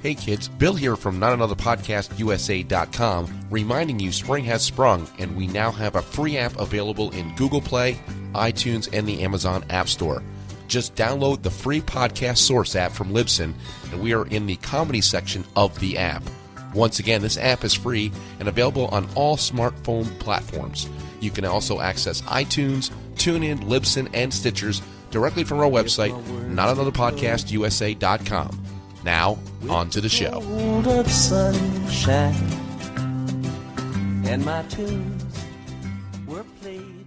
Hey kids, Bill here from NotAnotherPodcastUSA.com, reminding you spring has sprung and we now have a free app available in Google Play, iTunes, and the Amazon App Store. Just download the free podcast source app from Libsyn, and we are in the comedy section of the app. Once again, this app is free and available on all smartphone platforms. You can also access iTunes, TuneIn, Libsyn, and Stitchers directly from our website, NotAnotherPodcastUSA.com. Now, on to the show. Of sunshine, and my tunes were played.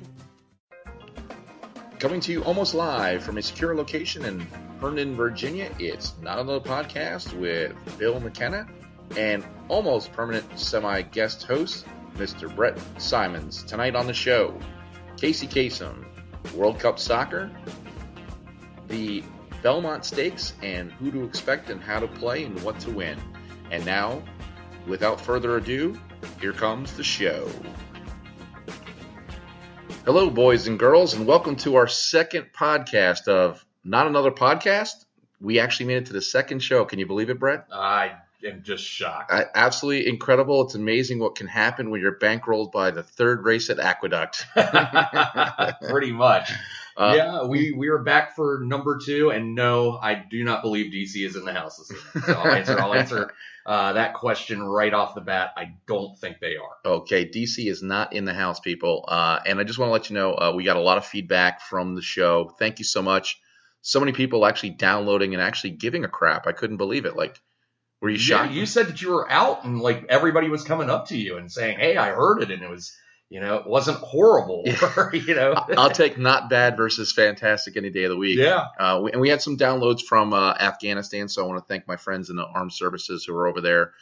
Coming to you almost live from a secure location in Herndon, Virginia, it's Not Another Podcast with Bill McKenna and almost permanent semi-guest host, Mr. Brett Simons. Tonight on the show, Casey Kasem, World Cup Soccer, the Belmont Stakes, and who to expect and how to play and what to win. And now, without further ado, here comes the show. Hello, boys and girls, and welcome to our second podcast of Not Another Podcast. We actually made it to the second show. Can you believe it, Brett? I am just shocked. Absolutely incredible. It's amazing what can happen when you're bankrolled by the third race at Aqueduct. Pretty much. Yeah, we are back for number 2, and no, I do not believe DC is in the house this evening. So I'll answer that question right off the bat. I don't think they are. Okay, DC is not in the house, people. And I just want to let you know, we got a lot of feedback from the show. Thank you so much. So many people actually downloading and actually giving a crap. I couldn't believe it. Like, were you shocked? Yeah, you said that you were out, and like everybody was coming up to you and saying, "Hey, I heard it," and it was. It wasn't horrible. I'll take not bad versus fantastic any day of the week. Yeah. And we had some downloads from Afghanistan, so I want to thank my friends in the armed services who are over there.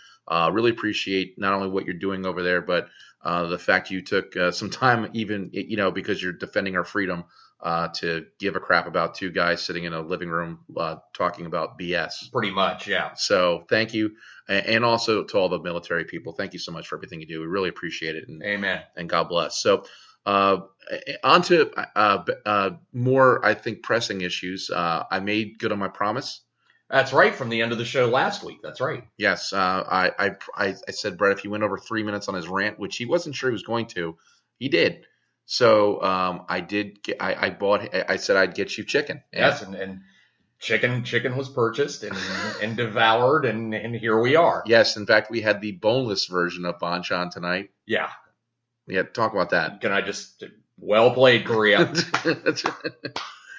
Really appreciate not only what you're doing over there, but the fact you took some time, even because you're defending our freedom, to give a crap about two guys sitting in a living room talking about BS. Pretty much, yeah. So thank you. And also to all the military people, thank you so much for everything you do. We really appreciate it. And, amen. And God bless. So on to more, I think, pressing issues. I made good on my promise. That's right, from the end of the show last week. That's right. Yes. I said, Brett, if he went over 3 minutes on his rant, which he wasn't sure he was going to, he did. So I said I'd get you chicken. Yes, and chicken was purchased and devoured, and here we are. Yes, in fact, we had the boneless version of banchan tonight. Yeah. Yeah, talk about that. Can I just well played, Korea?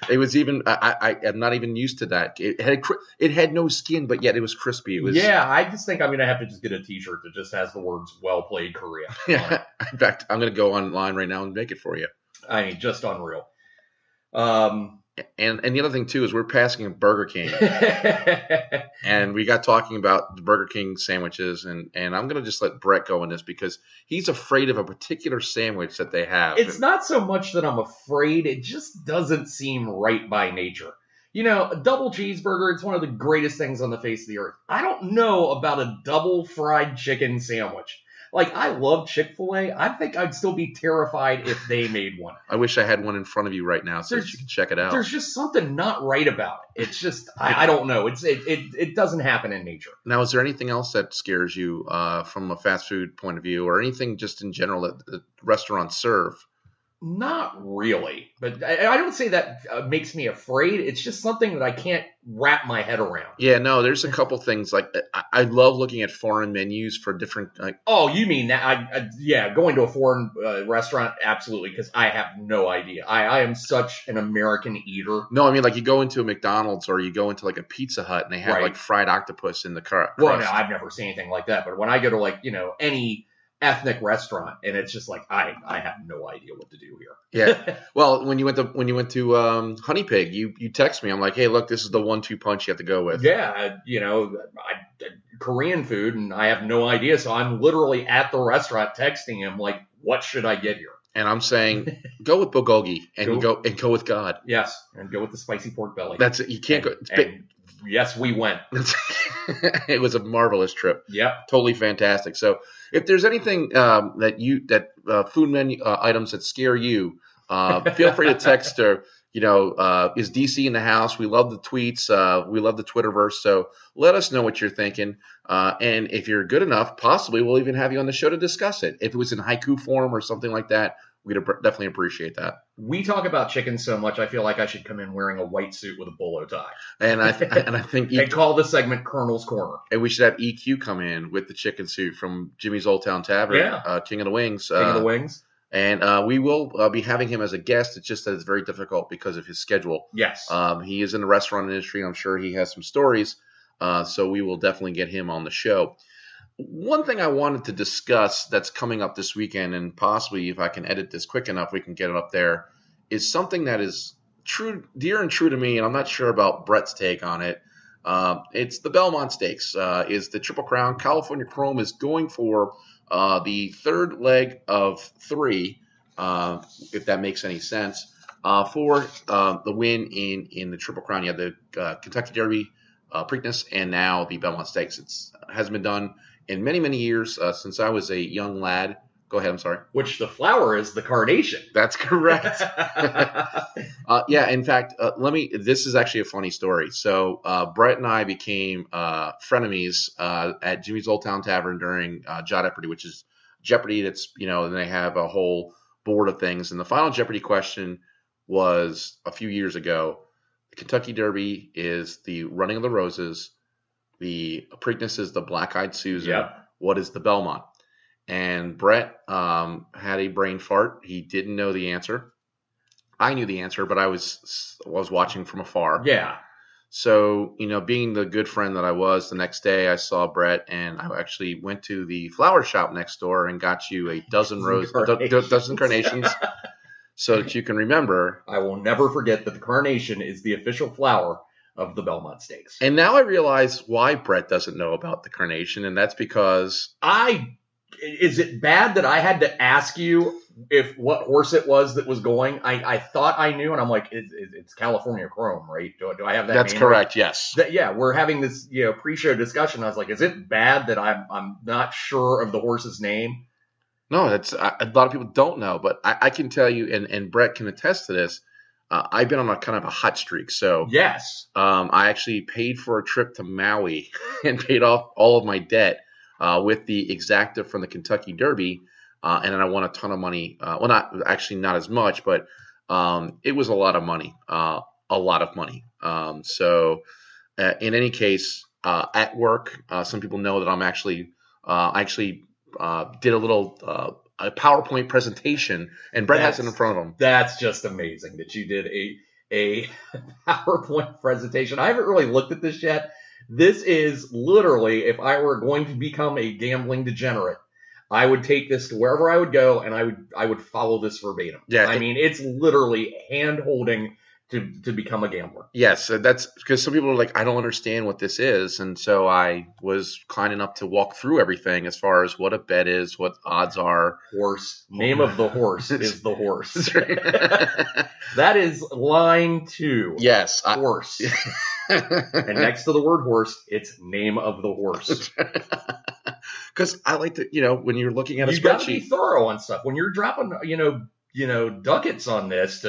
It was even I am not even used to that. It had no skin, but yet it was crispy. It was. Yeah, I just think I'm gonna have to just get a T-shirt that just has the words "Well played, Korea." Yeah. In fact, I'm gonna go online right now and make it for you. I mean, just unreal. And the other thing too is we're passing a Burger King, and we got talking about the Burger King sandwiches, and I'm gonna just let Brett go in this because he's afraid of a particular sandwich that they have. It's not so much that I'm afraid; it just doesn't seem right by nature. A double cheeseburger, it's one of the greatest things on the face of the earth. I don't know about a double fried chicken sandwich. Like, I love Chick-fil-A. I think I'd still be terrified if they made one. I wish I had one in front of you right now so that you can check it out. There's just something not right about it. It's just, I don't know. It doesn't happen in nature. Now, is there anything else that scares you from a fast food point of view, or anything just in general that restaurants serve? Not really, but I don't say that makes me afraid. It's just something that I can't wrap my head around. Yeah, no, there's a couple things like I love looking at foreign menus for different. Oh, you mean that? Yeah, going to a foreign restaurant, absolutely, because I have no idea. I am such an American eater. No, I mean like you go into a McDonald's or you go into like a Pizza Hut and they have like fried octopus in the crust. Well, no, I've never seen anything like that. But when I go to any ethnic restaurant, and it's just like I have no idea what to do here. Yeah. Well, when you went to Honey Pig, you text me. I'm like, hey, look, this is the 1-2 punch you have to go with. Yeah, Korean food, and I have no idea. So I'm literally at the restaurant texting him like, what should I get here? And I'm saying, go with bulgogi and go with God. Yes, and go with the spicy pork belly. That's it. You can't go. And yes, we went. It was a marvelous trip. Yep. Totally fantastic. So if there's anything food menu items that scare you, Feel free to text or, is DC in the house? We love the tweets. We love the Twitterverse. So let us know what you're thinking. And if you're good enough, possibly we'll even have you on the show to discuss it. If it was in haiku form or something like that, we'd definitely appreciate that. We talk about chicken so much, I feel like I should come in wearing a white suit with a bolo tie. And I think and call the segment Colonel's Corner. And we should have EQ come in with the chicken suit from Jimmy's Old Town Tavern, King of the Wings. King of the Wings. And we will be having him as a guest. It's just that it's very difficult because of his schedule. Yes. He is in the restaurant industry. I'm sure he has some stories. So we will definitely get him on the show. One thing I wanted to discuss that's coming up this weekend, and possibly if I can edit this quick enough, we can get it up there, is something that is dear and true to me, and I'm not sure about Brett's take on it. It's the Belmont Stakes. Is the Triple Crown. California Chrome is going for the third leg of 3, if that makes any sense, for the win in the Triple Crown. You have the Kentucky Derby, Preakness, and now the Belmont Stakes. It hasn't been done in many, many years since I was a young lad. Go ahead, I'm sorry. Which the flower is the carnation. That's correct. In fact, this is actually a funny story. So Brett and I became frenemies at Jimmy's Old Town Tavern during Jeopardy, which is Jeopardy. That's, and they have a whole board of things. And the final Jeopardy question was a few years ago. The Kentucky Derby is the Running of the Roses. The Preakness is the Black-Eyed Susan. Yep. What is the Belmont? And Brett had a brain fart. He didn't know the answer. I knew the answer, but I was watching from afar. Yeah. So, being the good friend that I was, the next day I saw Brett, and I actually went to the flower shop next door and got you a dozen carnations. So that you can remember. I will never forget that the carnation is the official flower of the Belmont Stakes. And now I realize why Brett doesn't know about the carnation, and that's because is it bad that I had to ask you what horse it was that was going? I thought I knew, and I'm like, it's California Chrome, right? Do I have that? That's name correct. Right? Yes. We're having this pre-show discussion. I was like, is it bad that I'm not sure of the horse's name? No, that's a lot of people don't know, but I can tell you, and Brett can attest to this. I've been on a kind of a hot streak. So yes, I actually paid for a trip to Maui and paid off all of my debt with the exacta from the Kentucky Derby, and then I won a ton of money. Well, not as much, but it was a lot of money. So in any case, at work, some people know that I'm actually did a little a PowerPoint presentation, and Brett has it in front of him. That's just amazing that you did a PowerPoint presentation. I haven't really looked at this yet. This is literally, if I were going to become a gambling degenerate, I would take this to wherever I would go, and I would follow this verbatim. Yeah, it's literally hand-holding to become a gambler. Yes, that's because some people are like, I don't understand what this is. And so I was kind enough to walk through everything as far as what a bet is, what odds are. Horse. Name of the horse is the horse. That is line 2. Yes. Horse. And next to the word horse, it's name of the horse. Because I like to, when you're looking at a spreadsheet. You got to be thorough on stuff. When you're dropping, ducats on this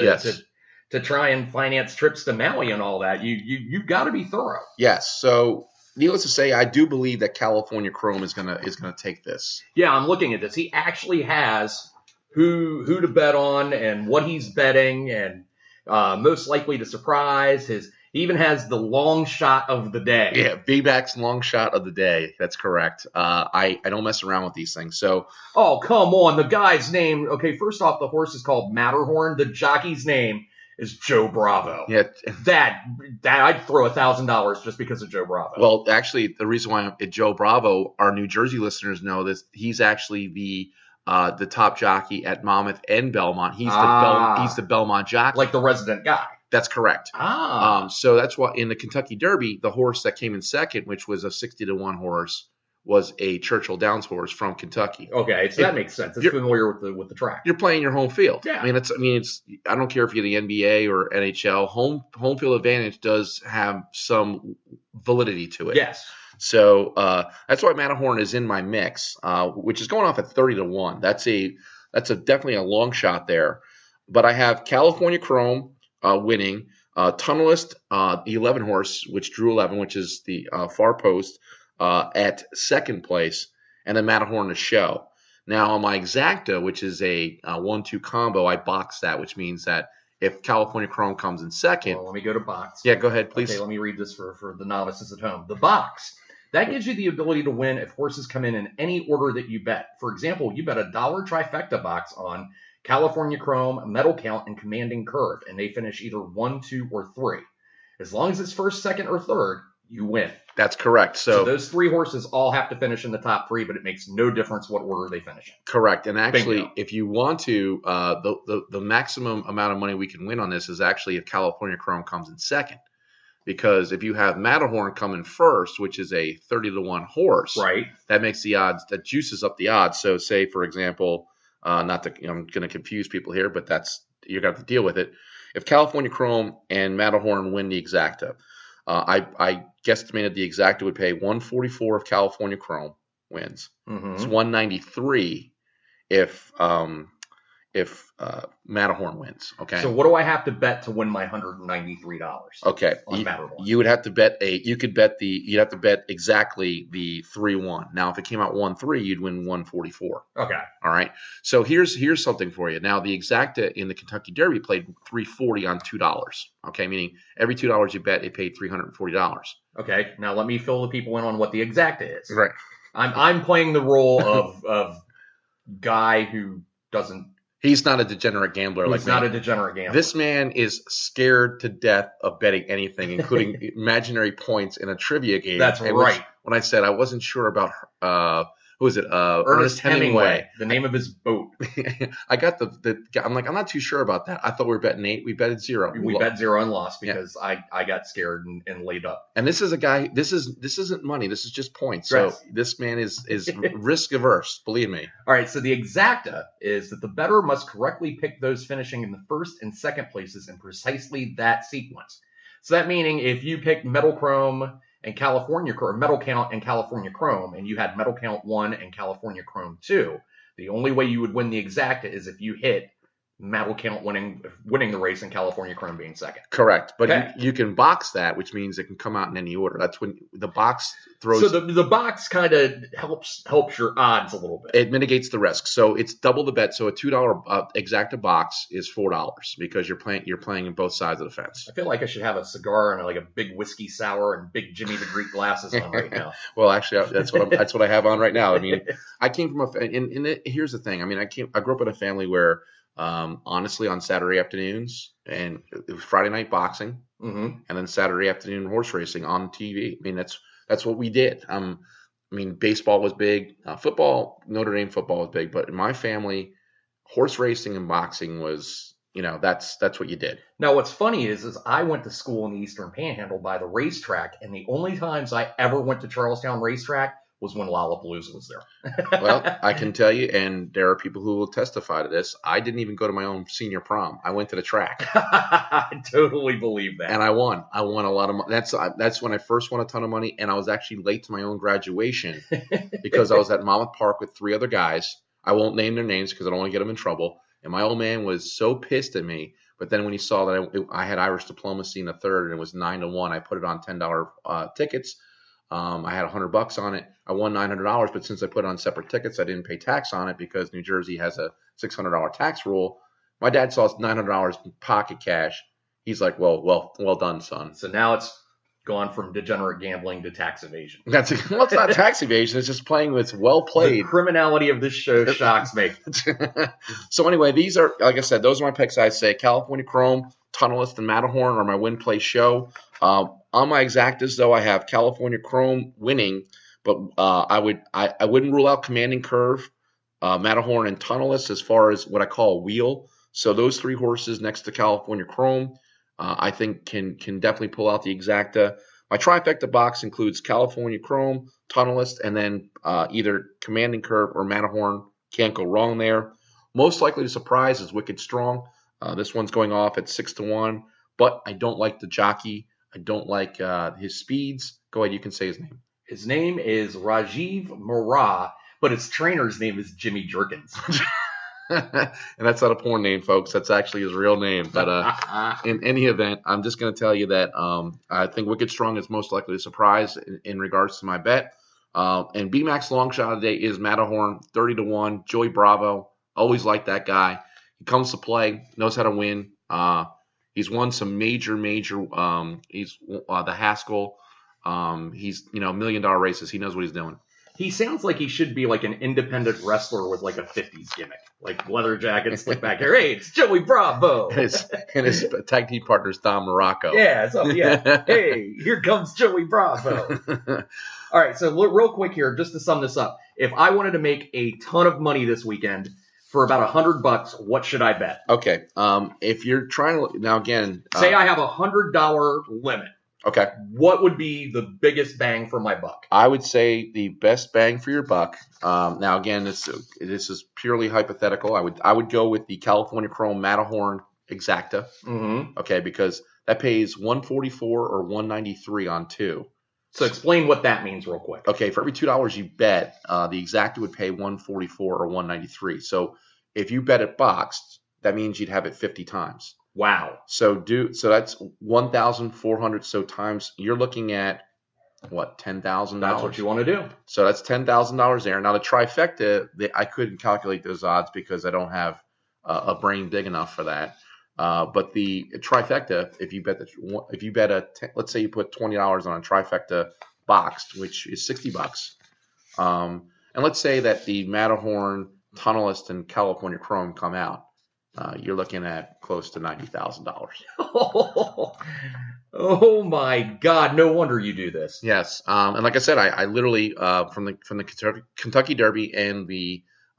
to try and finance trips to Maui and all that, you've got to be thorough. Yes. So needless to say, I do believe that California Chrome is gonna take this. Yeah, I'm looking at this. He actually has who to bet on and what he's betting, and most likely to surprise. He even has the long shot of the day. Yeah, B-Back's long shot of the day. That's correct. I don't mess around with these things. So. Oh, come on. The guy's name. Okay, first off, the horse is called Matterhorn. The jockey's name is Joe Bravo. Yeah, that I'd throw $1,000 just because of Joe Bravo. Well, actually, the reason why Joe Bravo, our New Jersey listeners know this. He's actually the top jockey at Monmouth and Belmont. He's the Belmont jockey, like the resident guy. That's correct. So that's why in the Kentucky Derby, the horse that came in second, which was a 60-1 horse, was a Churchill Downs horse from Kentucky. Okay, so that makes sense. It's familiar with the track. You're playing your home field. Yeah. It's. I don't care if you're the NBA or NHL. Home field advantage does have some validity to it. Yes. So that's why Matterhorn is in my mix, which is going off at 30-1. That's definitely a long shot there. But I have California Chrome winning, Tunnelist, 11 horse, which drew 11, which is the far post, at second place, and then Matterhorn to show. Now on my exacta, which is a 1-2 combo, I box that, which means that if California Chrome comes in second. Well, let me go to box. Yeah, go ahead, please. Okay, let me read this for the novices at home. The box. That gives you the ability to win if horses come in any order that you bet. For example, you bet $1 trifecta box on California Chrome, Medal Count, and Commanding Curve, and they finish either 1, 2, or 3. As long as it's first, second, or third, you win. That's correct. So those 3 horses all have to finish in the top 3, but it makes no difference what order they finish in. Correct. And actually, Bingo. if you want to, the maximum amount of money we can win on this is actually if California Chrome comes in second. Because if you have Matterhorn coming first, which is a 30-1 horse, right, that makes the odds, that juices up the odds. So say, for example, not that I'm going to confuse people here, but you're going to have to deal with it. If California Chrome and Matterhorn win the exacta, I guesstimated the exacta would pay 144 if California Chrome wins. Mm-hmm. It's 193 if Matterhorn wins. Okay. So what do I have to bet to win my $193? Okay. On Matterhorn? You would have to bet you'd have to bet exactly the 3-1. Now, if it came out 1-3, you'd win 144. Okay. All right. So here's something for you. Now, the exacta in the Kentucky Derby played $340 on $2. Okay. Meaning every $2 you bet, it paid $340. Okay. Now let me fill the people in on what the exacta is. Right. I'm playing the role of guy who doesn't. He's not a degenerate gambler like me. He's not a degenerate gambler. This man is scared to death of betting anything, including imaginary points in a trivia game. That's right. When I said I wasn't sure about who is it? Ernest Hemingway. The name of his boat. I got I'm like, I'm not too sure about that. I thought we were betting 8. We betted 0. We bet 0 and lost because I got scared and laid up. And this is a guy. This isn't money. This is just points. Right. So this man is risk averse. Believe me. All right. So the exacta is that the bettor must correctly pick those finishing in the first and second places in precisely that sequence. So that meaning if you picked Metal Chrome and California Chrome, Medal Count and California Chrome, and you had Medal Count 1 and California Chrome 2, the only way you would win the exacta is if you hit Medal Count winning the race and California Chrome being second. Correct. But okay. you can box that, which means it can come out in any order. That's when the box throws. So the box kind of helps your odds a little bit. It mitigates the risk. So it's double the bet. So a $2 exacta box is $4 because you're playing in both sides of the fence. I feel like I should have a cigar and like a big whiskey sour and big Jimmy the Greek glasses on right now. Well, actually, that's what I have on right now. I mean, I came from here's the thing. I mean, I grew up in a family where. Honestly, on Saturday afternoons and it was Friday night boxing, and then Saturday afternoon horse racing on TV. I mean, that's what we did. I mean, baseball was big, football, Notre Dame football was big, but in my family, horse racing and boxing was, that's what you did. Now, what's funny is I went to school in the Eastern Panhandle by the racetrack, and the only times I ever went to Charlestown Racetrack was when Lollapalooza was there. Well, I can tell you, and there are people who will testify to this, I didn't even go to my own senior prom. I went to the track. I totally believe that. And I won. I won a lot of money. That's when I first won a ton of money, and I was actually late to my own graduation because I was at Monmouth Park with 3 other guys. I won't name their names because I don't want to get them in trouble. And my old man was so pissed at me. But then when he saw that I had Irish diplomacy in the third and it was 9-1, I put it on $10 tickets. I had $100 on it. I won $900, but since I put it on separate tickets, I didn't pay tax on it because New Jersey has a $600 tax rule. My dad saw $900 in pocket cash. He's like, well done, son. So now it's gone from degenerate gambling to tax evasion. It's not tax evasion. It's just playing with well played. The criminality of this show shocks me. So anyway, these are, like I said, those are my picks. I'd say California Chrome, Tunnelist, and Matterhorn are my win play show. On my exactas, though, I have California Chrome winning, but I wouldn't rule out Commanding Curve, Matterhorn, and Tunnelist as far as what I call a wheel. So those 3 horses next to California Chrome, I think can definitely pull out the exacta. My trifecta box includes California Chrome, Tunnelist, and then either Commanding Curve or Matterhorn. Can't go wrong there. Most likely to surprise is Wicked Strong. This one's going off at 6-1, but I don't like the jockey. I don't like his speeds. Go ahead, you can say his name. His name is Rajiv Murrah, but his trainer's name is Jimmy Jerkins. and that's not a porn name, folks. That's actually his real name. But in any event, I'm just going to tell you that I think Wicked Strong is most likely to surprise in regards to my bet. And BMAX long shot of the day is Matterhorn, 30-1. Joey Bravo, always like that guy. He comes to play, knows how to win. He's won some major. He's the Haskell. He's $1 million races. He knows what he's doing. He sounds like he should be like an independent wrestler with like a 50s gimmick, like leather jacket, slick back hair. Hey, it's Joey Bravo. And his tag team partner is Don Morocco. Yeah, yeah. Hey, here comes Joey Bravo. All right, so real quick here, just to sum this up. If I wanted to make a ton of money this weekend for about $100, what should I bet? Okay. If you're trying to now again, say I have $100 limit. Okay. What would be the biggest bang for my buck? I would say the best bang for your buck. Now again, this is purely hypothetical. I would go with the California Chrome Matterhorn Exacta. Mm-hmm. Okay, because that pays $144 or $193 on 2. So explain what that means real quick. Okay, for every $2 you bet, the Exacta would pay $144 or $193. So if you bet it boxed, that means you'd have it 50 times. Wow. So that's 1,400. So times you're looking at what, $10,000? That's what you want to do. So that's $10,000 there. Now the trifecta, I couldn't calculate those odds because I don't have a brain big enough for that. But the trifecta, let's say you put $20 on a trifecta boxed, which is $60, and let's say that the Matterhorn, Tunnelist, and California Chrome come out. You're looking at close to $90,000. Oh my God! No wonder you do this. Yes, and like I said, I literally from the Kentucky Derby and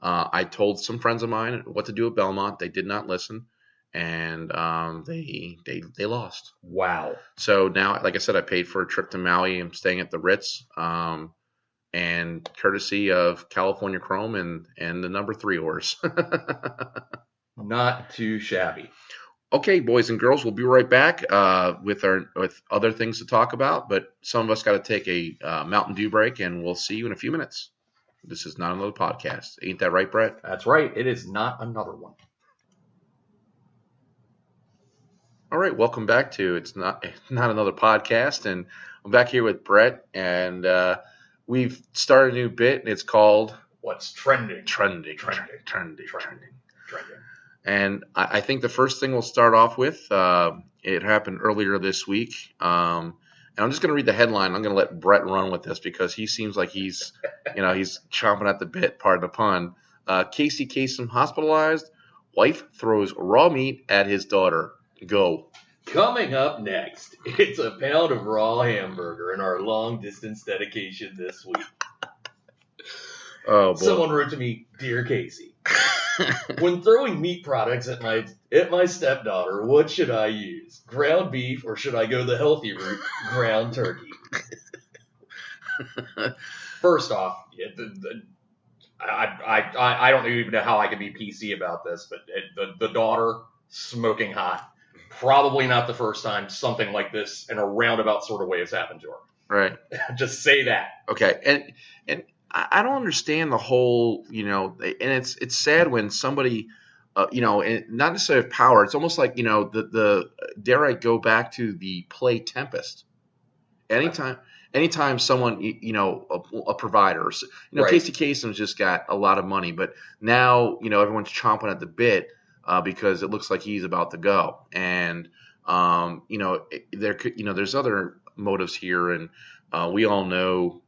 I told some friends of mine what to do at Belmont. They did not listen, and they lost. Wow. So now, like I said, I paid for a trip to Maui. I'm staying at the Ritz, and courtesy of California Chrome and the number 3 horse. Not too shabby. Okay, boys and girls, we'll be right back with other things to talk about. But some of us got to take a Mountain Dew break, and we'll see you in a few minutes. This is not another podcast. Ain't that right, Brett? That's right. It is not another one. All right, welcome back to It's Not Another Podcast, and I'm back here with Brett, and we've started a new bit, and it's called What's Trending? Trending. And I think the first thing we'll start off with, it happened earlier this week. And I'm just going to read the headline. I'm going to let Brett run with this because he seems like he's chomping at the bit, pardon the pun. Casey Kasem hospitalized. Wife throws raw meat at his daughter. Go. Coming up next, it's a pound of raw hamburger in our long-distance dedication this week. Oh, boy. Someone wrote to me, Dear Casey, when throwing meat products at my stepdaughter, what should I use? Ground beef, or should I go the healthy route, ground turkey? First off, I don't even know how I can be PC about this, but the daughter smoking hot. Probably not the first time something like this in a roundabout sort of way has happened to her. Right. Just say that. Okay. And I don't understand the whole, and it's sad when somebody, and not necessarily power. It's almost like, the dare I go back to the play Tempest. Anytime someone, a provider, Right. Casey Kasem's just got a lot of money, but now, everyone's chomping at the bit because it looks like he's about to go. And, there's other motives here, and we all know,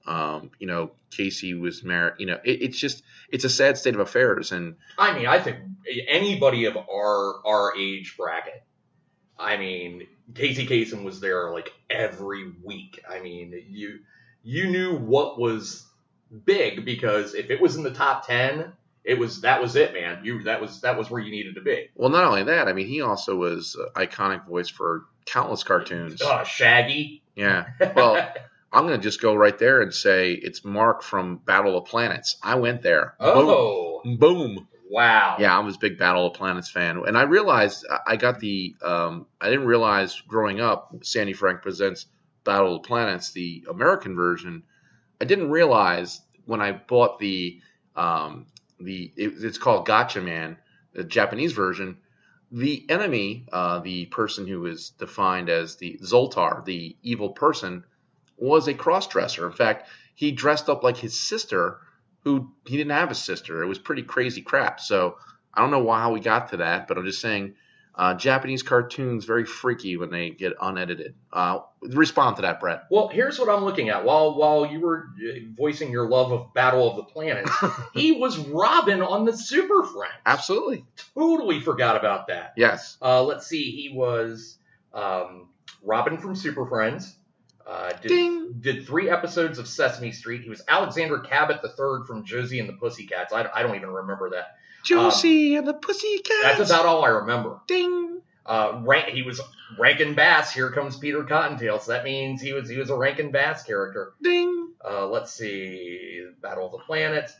Casey was married. It's a sad state of affairs. And I mean, I think anybody of our age bracket, I mean, Casey Kasem was there like every week. I mean, you knew what was big because if it was in the top 10, that was it, man. That was where you needed to be. Well, not only that, I mean, he also was an iconic voice for countless cartoons. Shaggy. Yeah. Well, I'm going to just go right there and say it's Mark from Battle of Planets. I went there. Oh. Boom. Wow. Yeah, I was a big Battle of Planets fan. And I realized I didn't realize growing up, Sandy Frank Presents Battle of Planets, the American version. I didn't realize when I bought it's called Gotcha Man, the Japanese version, the enemy, the person who is defined as the Zoltar, the evil person, was a cross-dresser. In fact, he dressed up like his sister, who he didn't have a sister. It was pretty crazy crap. So I don't know how we got to that, but I'm just saying Japanese cartoons, very freaky when they get unedited. Respond to that, Brett. Well, here's what I'm looking at. While you were voicing your love of Battle of the Planets, he was Robin on the Super Friends. Absolutely. Totally forgot about that. Yes. Let's see. He was Robin from Super Friends. Did 3 episodes of Sesame Street. He was Alexander Cabot III from Josie and the Pussycats. I don't even remember that. Josie and the Pussycats. That's about all I remember. Ding. He was Rankin Bass. Here comes Peter Cottontail. So that means he was a Rankin Bass character. Ding. Let's see, Battle of the Planets.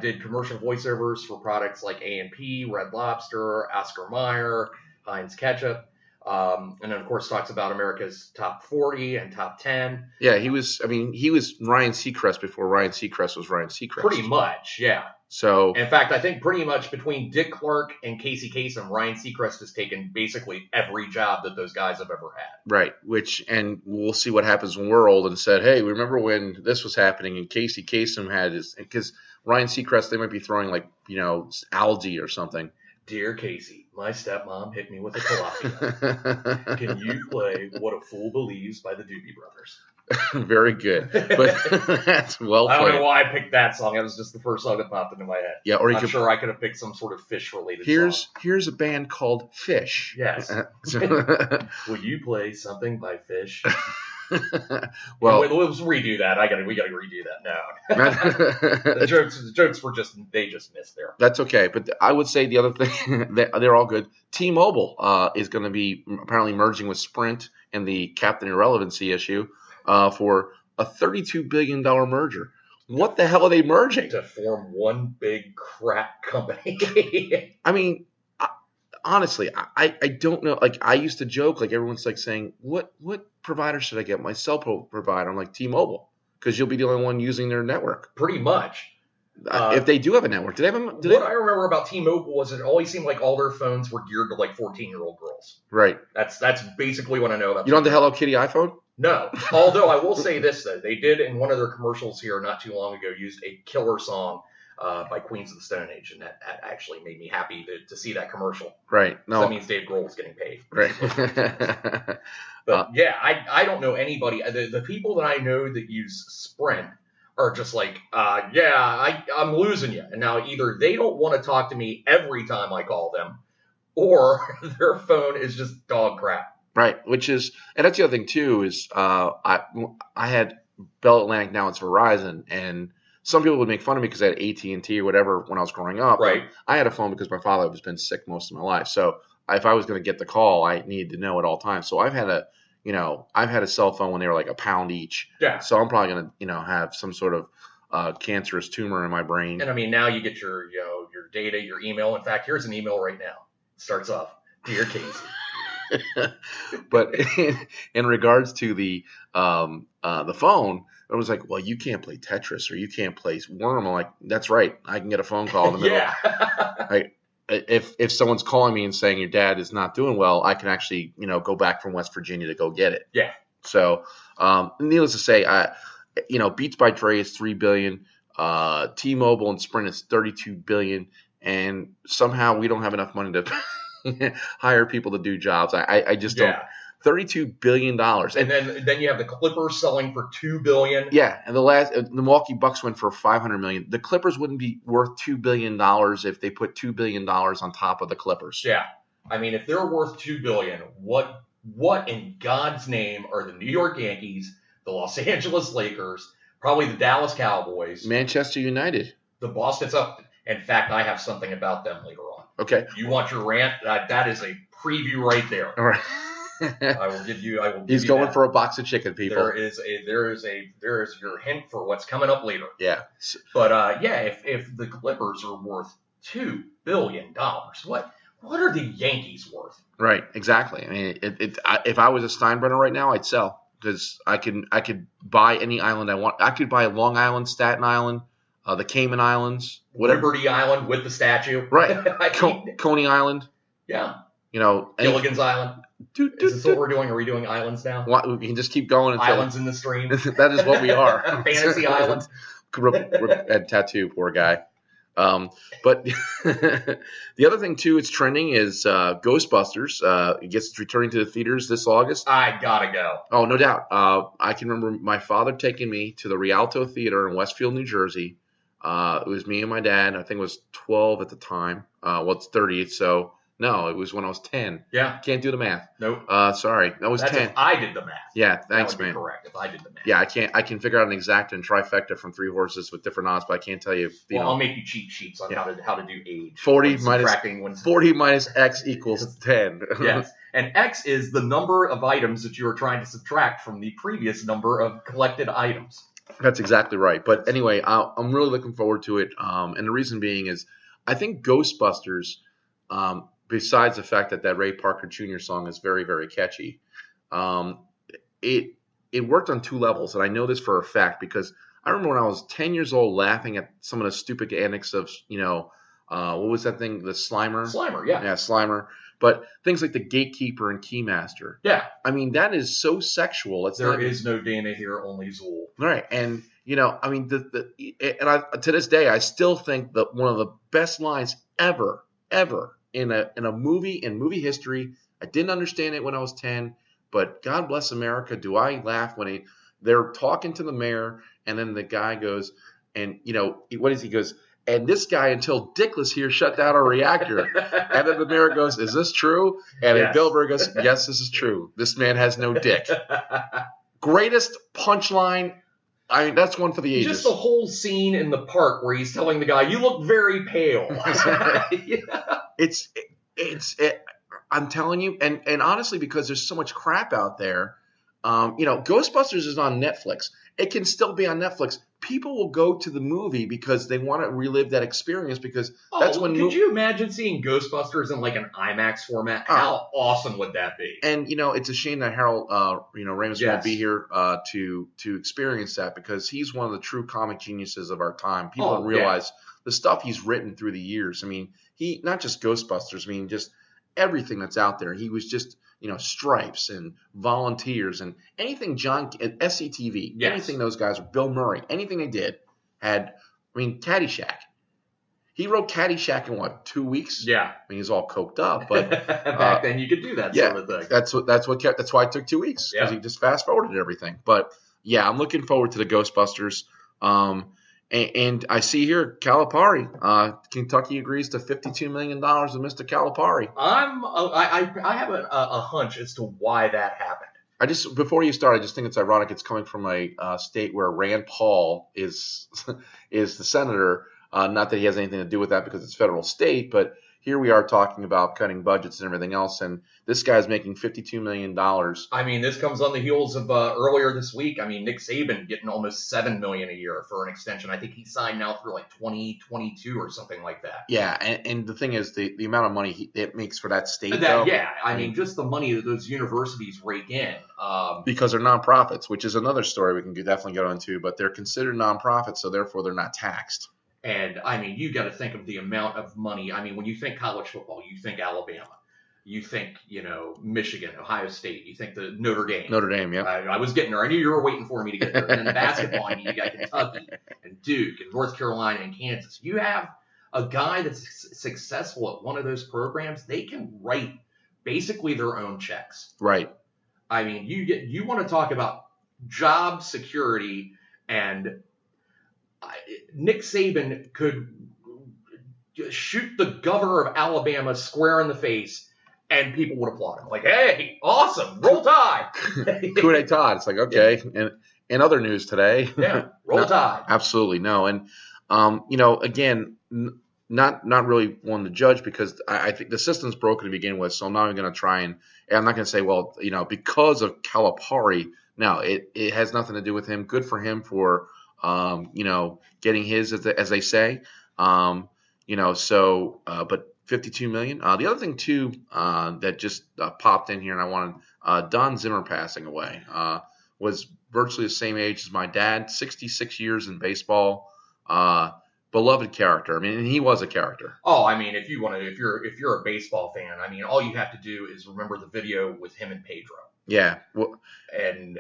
Did commercial voiceovers for products like A&P, Red Lobster, Oscar Mayer, Heinz Ketchup. And then, of course, talks about America's top 40 and top 10. Yeah, he was Ryan Seacrest before Ryan Seacrest was Ryan Seacrest. Pretty much, yeah. So, in fact, I think pretty much between Dick Clark and Casey Kasem, Ryan Seacrest has taken basically every job that those guys have ever had. Right, and we'll see what happens when we're old and said, hey, remember when this was happening and Casey Kasem had his, because Ryan Seacrest, they might be throwing algae or something. Dear Casey, my stepmom hit me with a tilapia. Can you play What a Fool Believes by the Doobie Brothers? Very good. But that's well played. I don't know why I picked that song. That was just the first song that popped into my head. Yeah, or I'm sure I could have picked some sort of fish-related song. Here's a band called Fish. Yes. Will you play something by Fish? Well, let's redo that. We gotta redo that now. the jokes were just missed there. That's okay, but I would say the other thing they're all good. T-Mobile is going to be apparently merging with Sprint in the Captain Irrelevancy issue for a $32 billion merger. What the hell are they merging? To form one big crap company. I mean, honestly, I don't know. Like, I used to joke, like, everyone's like saying, what provider should I get? My cell phone provider. I'm like, T-Mobile, because you'll be the only one using their network. Pretty much. If they do have a network. Do they have a I remember about T-Mobile was it always seemed like all their phones were geared to like 14-year-old girls. Right. That's basically what I know about. You don't have the Hello Kitty iPhone? No. Although I will say this, though. They did, in one of their commercials here not too long ago, used a killer song by Queens of the Stone Age, and that actually made me happy to see that commercial. Right. No. That means Dave Grohl is getting paid. Right. But yeah, I don't know anybody. The people that I know that use Sprint are just like, I'm losing you. And now either they don't want to talk to me every time I call them, or their phone is just dog crap. Right. And that's the other thing too is I had Bell Atlantic, now it's Verizon, and some people would make fun of me because I had AT&T or whatever when I was growing up. Right. I had a phone because my father has been sick most of my life. So if I was going to get the call, I needed to know at all times. So I've had a cell phone when they were like £1 each. Yeah. So I'm probably going to, have some sort of cancerous tumor in my brain. And I mean, now you get your data, your email. In fact, here's an email right now. It starts off, Dear Casey. But in regards to the phone, it was like, well, you can't play Tetris or you can't play Worm. I'm like, that's right. I can get a phone call in the middle. Yeah. If someone's calling me and saying your dad is not doing well, I can actually, go back from West Virginia to go get it. Yeah. So, needless to say, Beats by Dre is $3 billion. T-Mobile and Sprint is $32 billion. And somehow we don't have enough money to hire people to do jobs. I just don't. $32 billion. And then you have the Clippers selling for $2 billion. Yeah, and the Milwaukee Bucks went for $500 million. The Clippers wouldn't be worth $2 billion if they put $2 billion on top of the Clippers. Yeah, I mean, if they're worth $2 billion, what in God's name are the New York Yankees, the Los Angeles Lakers, probably the Dallas Cowboys, Manchester United, the Boston Celtics? In fact, I have something about them later on. Okay. You want your rant? That is a preview right there. All right. I will give you. He's going for a box of chicken, people. There is your hint for what's coming up later. Yeah. But if the Clippers are worth $2 billion, what are the Yankees worth? Right. Exactly. I mean, if I was a Steinbrenner right now, I'd sell because I could buy any island I want. I could buy Long Island, Staten Island, the Cayman Islands, whatever. Liberty Island with the statue. Right. I mean, Coney Island. yeah. Gilligan's Island. Is this what we're doing? Are we doing islands now? We can just keep going until Islands in the stream. that is what we are. Fantasy islands. Had tattoo, poor guy. But the other thing too, it's trending is Ghostbusters. It gets returning to the theaters this August. I gotta go. Oh, no doubt. I can remember my father taking me to the Rialto Theater in Westfield, New Jersey. It was me and my dad. I think it was 12 at the time. It's 30. So no, it was when I was 10. Yeah. Can't do the math. Nope. Sorry. That was That's 10. if I did the math. Yeah, thanks, that would be man. correct if I did the math. Yeah, I can figure out an exact and trifecta from 3 horses with different odds, but I can't tell you. I'll make you cheat sheets on how to do age. 40 minus X equals 10. Yes. And X is the number of items that you are trying to subtract from the previous number of collected items. That's exactly right. But anyway, I'm really looking forward to it. And the reason being is I think Ghostbusters, besides the fact that Ray Parker Jr. song is very, very catchy, it worked on 2 levels. And I know this for a fact because I remember when I was 10 years old laughing at some of the stupid antics of, what was that thing? The Slimer? Slimer, yeah. Yeah, Slimer. But things like the Gatekeeper and Keymaster. Yeah. I mean, that is so sexual. There is no Dana here, only Zool. Right. And, I mean, to this day, I still think that one of the best lines ever in a movie, in movie history. I didn't understand it when I was 10, but God bless America, do I laugh when they're talking to the mayor, and then the guy goes, and, what is he goes, and this guy, until Dickless here, shut down our reactor. And then the mayor goes, is this true? And then Bill Burr goes, yes, this is true. This man has no dick. Greatest punchline. I mean, that's one for the ages. Just the whole scene in the park where he's telling the guy, you look very pale. I'm telling you, and honestly, because there's so much crap out there, Ghostbusters is on Netflix. It can still be on Netflix. People will go to the movie because they want to relive that experience because that's when. Could you imagine seeing Ghostbusters in like an IMAX format? How awesome would that be? And it's a shame that Harold, Ramis won't be here to experience that because he's one of the true comic geniuses of our time. People don't realize the stuff he's written through the years. I mean, he not just Ghostbusters. I mean, just everything that's out there. He was just. Stripes and Volunteers and anything SCTV, anything those guys, Bill Murray, anything they did Caddyshack. He wrote Caddyshack in 2 weeks? Yeah. I mean, he's all coked up, but back then you could do that sort of thing. That's why it took 2 weeks because he just fast forwarded everything. But yeah, I'm looking forward to the Ghostbusters. And I see here Calipari. Kentucky agrees to $52 million of Mr. Calipari. I have a hunch as to why that happened. Before you start, I just think it's ironic. It's coming from a state where Rand Paul is the senator. Not that he has anything to do with that because it's federal state, but here we are talking about cutting budgets and everything else, and this guy's making $52 million. I mean, this comes on the heels of earlier this week. I mean, Nick Saban getting almost $7 million a year for an extension. I think he signed now through like 2022 or something like that. Yeah, and the thing is, the amount of money it makes for that state, I mean, just the money that those universities rake in. Because they're nonprofits, which is another story we can definitely go into, but they're considered nonprofits, so therefore they're not taxed. And, I mean, you got to think of the amount of money. I mean, when you think college football, you think Alabama. You think, Michigan, Ohio State. You think the Notre Dame. Notre Dame, yeah. I was getting there. I knew you were waiting for me to get there. And then basketball, I mean, you got Kentucky and Duke and North Carolina and Kansas. You have a guy that's successful at one of those programs, they can write basically their own checks. Right. I mean, you want to talk about job security, and Nick Saban could shoot the governor of Alabama square in the face, and people would applaud him. Like, hey, awesome, roll Tide. Coup d'etat. It's like, okay. And in other news today. Yeah, roll Tide. Absolutely, no. And, again, not really one to judge because I think the system's broken to begin with, so I'm not even going to try and I'm not going to say, well, because of Calipari. No, it has nothing to do with him. Good for him for getting his, as they say, but $52 million. The other thing too, that just popped in here, and I wanted, Don Zimmer passing away, was virtually the same age as my dad, 66 years in baseball. beloved character. I mean, and he was a character. Oh, I mean, if you're a baseball fan, I mean, all you have to do is remember the video with him and Pedro. Yeah. Well, And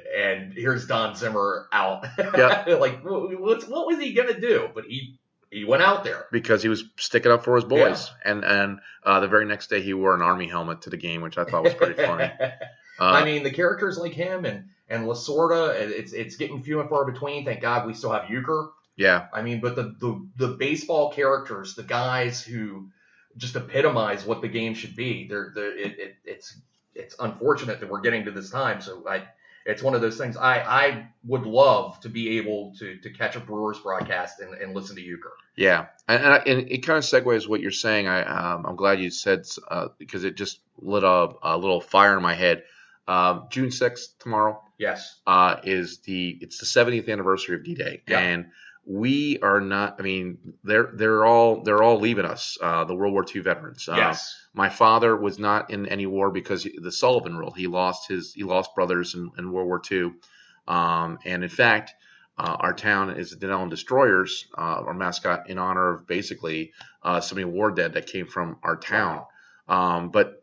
here's Don Zimmer out. Yep. Like, what was he gonna do? But he went out there because he was sticking up for his boys. And the very next day he wore an Army helmet to the game, which I thought was pretty funny. I mean, the characters like him and Lasorda, it's getting few and far between. Thank God we still have Euchre. Yeah. I mean, but the baseball characters, the guys who just epitomize what the game should be, it's unfortunate that we're getting to this time. So it's one of those things. I would love to be able to catch a Brewers broadcast and listen to Euchre. Yeah, and it kind of segues what you're saying. I'm glad you said because it just lit a little fire in my head. June 6th tomorrow. Yes. It's the 70th anniversary of D-Day, Yeah. and we are not. I mean, they're all leaving us. The World War II veterans. Yes. My father was not in any war because the Sullivan Rule. He lost brothers in World War II, and in fact, our town is the Denellen Destroyers, our mascot, in honor of basically somebody war dead that came from our town. Wow. But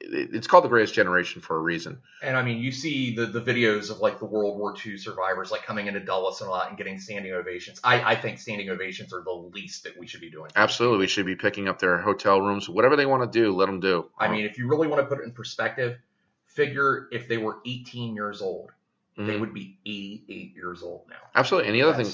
it's called the Greatest Generation for a reason. And I mean, you see the videos of like the World War II survivors like coming into Dulles and a lot and getting standing ovations. I think standing ovations are the least that we should be doing. Absolutely, we should be picking up their hotel rooms, whatever they want to do. Let them do. I mean, if you really want to put it in perspective, figure if they were 18 years old, they would be 88 years old now. Absolutely. And the other thing,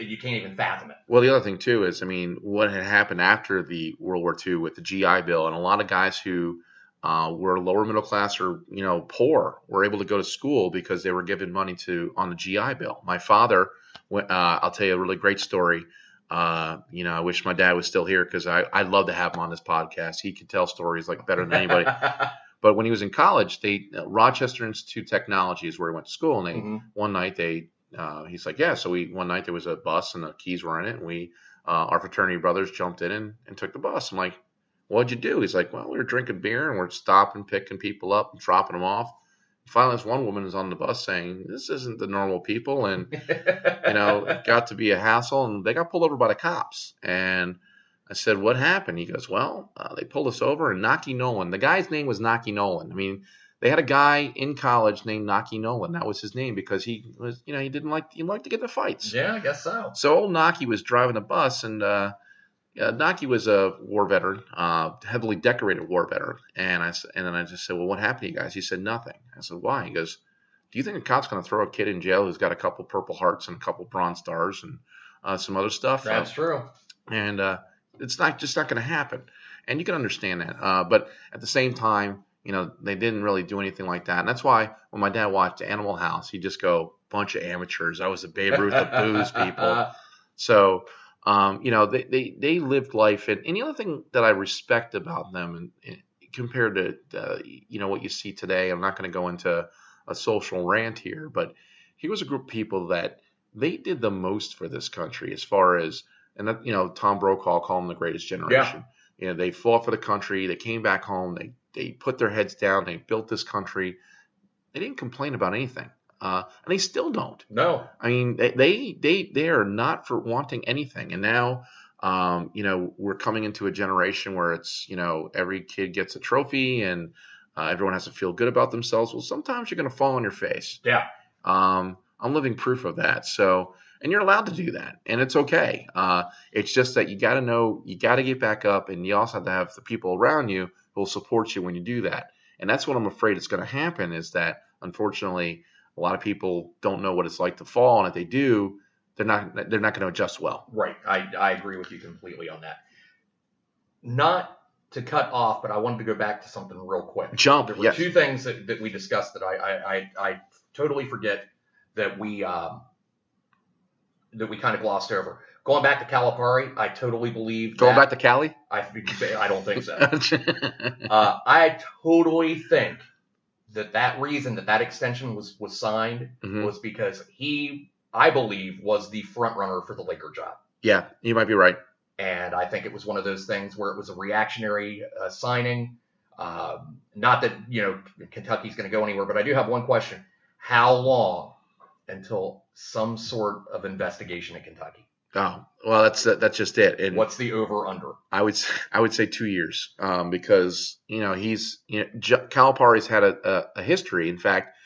you can't even fathom it. Well, the other thing too is, I mean, what had happened after the World War II with the GI Bill, and a lot of guys who were lower middle class or poor were able to go to school because they were given money on the GI Bill. My father, I'll tell you a really great story. I wish my dad was still here because I'd love to have him on this podcast. He could tell stories like better than anybody. But when he was in college, Rochester Institute of Technology is where he went to school, and one night he's like, yeah. So one night there was a bus and the keys were in it, and our fraternity brothers jumped in and took the bus. I'm like, what'd you do? He's like, well, we were drinking beer and we're stopping, picking people up and dropping them off. Finally, this one woman is on the bus saying, this isn't the normal people, and it got to be a hassle, and they got pulled over by the cops. And I said, what happened? He goes, well, they pulled us over, and Knocky Nolan. The guy's name was Knocky Nolan. I mean, they had a guy in college named Knocky Nolan. That was his name because he was, he liked to get in the fights. Yeah, I guess so. So old Knocky was driving the bus, and Knocky was a war veteran, heavily decorated war veteran. And then I just said, well, what happened to you guys? He said, nothing. I said, why? He goes, do you think a cop's going to throw a kid in jail who's got a couple Purple Hearts and a couple Bronze Stars and some other stuff? That's true. And it's not going to happen. And you can understand that. But at the same time, they didn't really do anything like that. And that's why when my dad watched Animal House, he'd just go, bunch of amateurs. I was the Babe Ruth of booze people. So, they lived life. And the other thing that I respect about them and compared to, what you see today, I'm not going to go into a social rant here, but here was a group of people that they did the most for this country as far as, and that, Tom Brokaw called them the greatest generation. Yeah. They fought for the country. They came back home. They put their heads down. They built this country. They didn't complain about anything. And they still don't. No. I mean, they are not for wanting anything. And now, we're coming into a generation where it's, every kid gets a trophy and everyone has to feel good about themselves. Well, sometimes you're going to fall on your face. Yeah. I'm living proof of that. So, and you're allowed to do that, and it's okay. It's just that you got to know, you got to get back up, and you also have to have the people around you who will support you when you do that. And that's what I'm afraid is going to happen is that, unfortunately, a lot of people don't know what it's like to fall, and if they do, they're not going to adjust well. Right. I agree with you completely on that. Not to cut off, but I wanted to go back to something real quick. Jump. There were Yes. two things that we discussed that I totally forget that we kind of glossed over. Going back to Calipari, I totally believe Going back to Cali? I don't think so. I totally think that reason that extension was signed was because I believe, was the front runner for the Laker job. Yeah, you might be right. And I think it was one of those things where it was a reactionary signing. Not that, Kentucky's going to go anywhere, but I do have one question. How long until some sort of investigation in Kentucky. Oh, well, that's just it. And What's the over/under? I would say 2 years, because Calipari's had a history. In fact,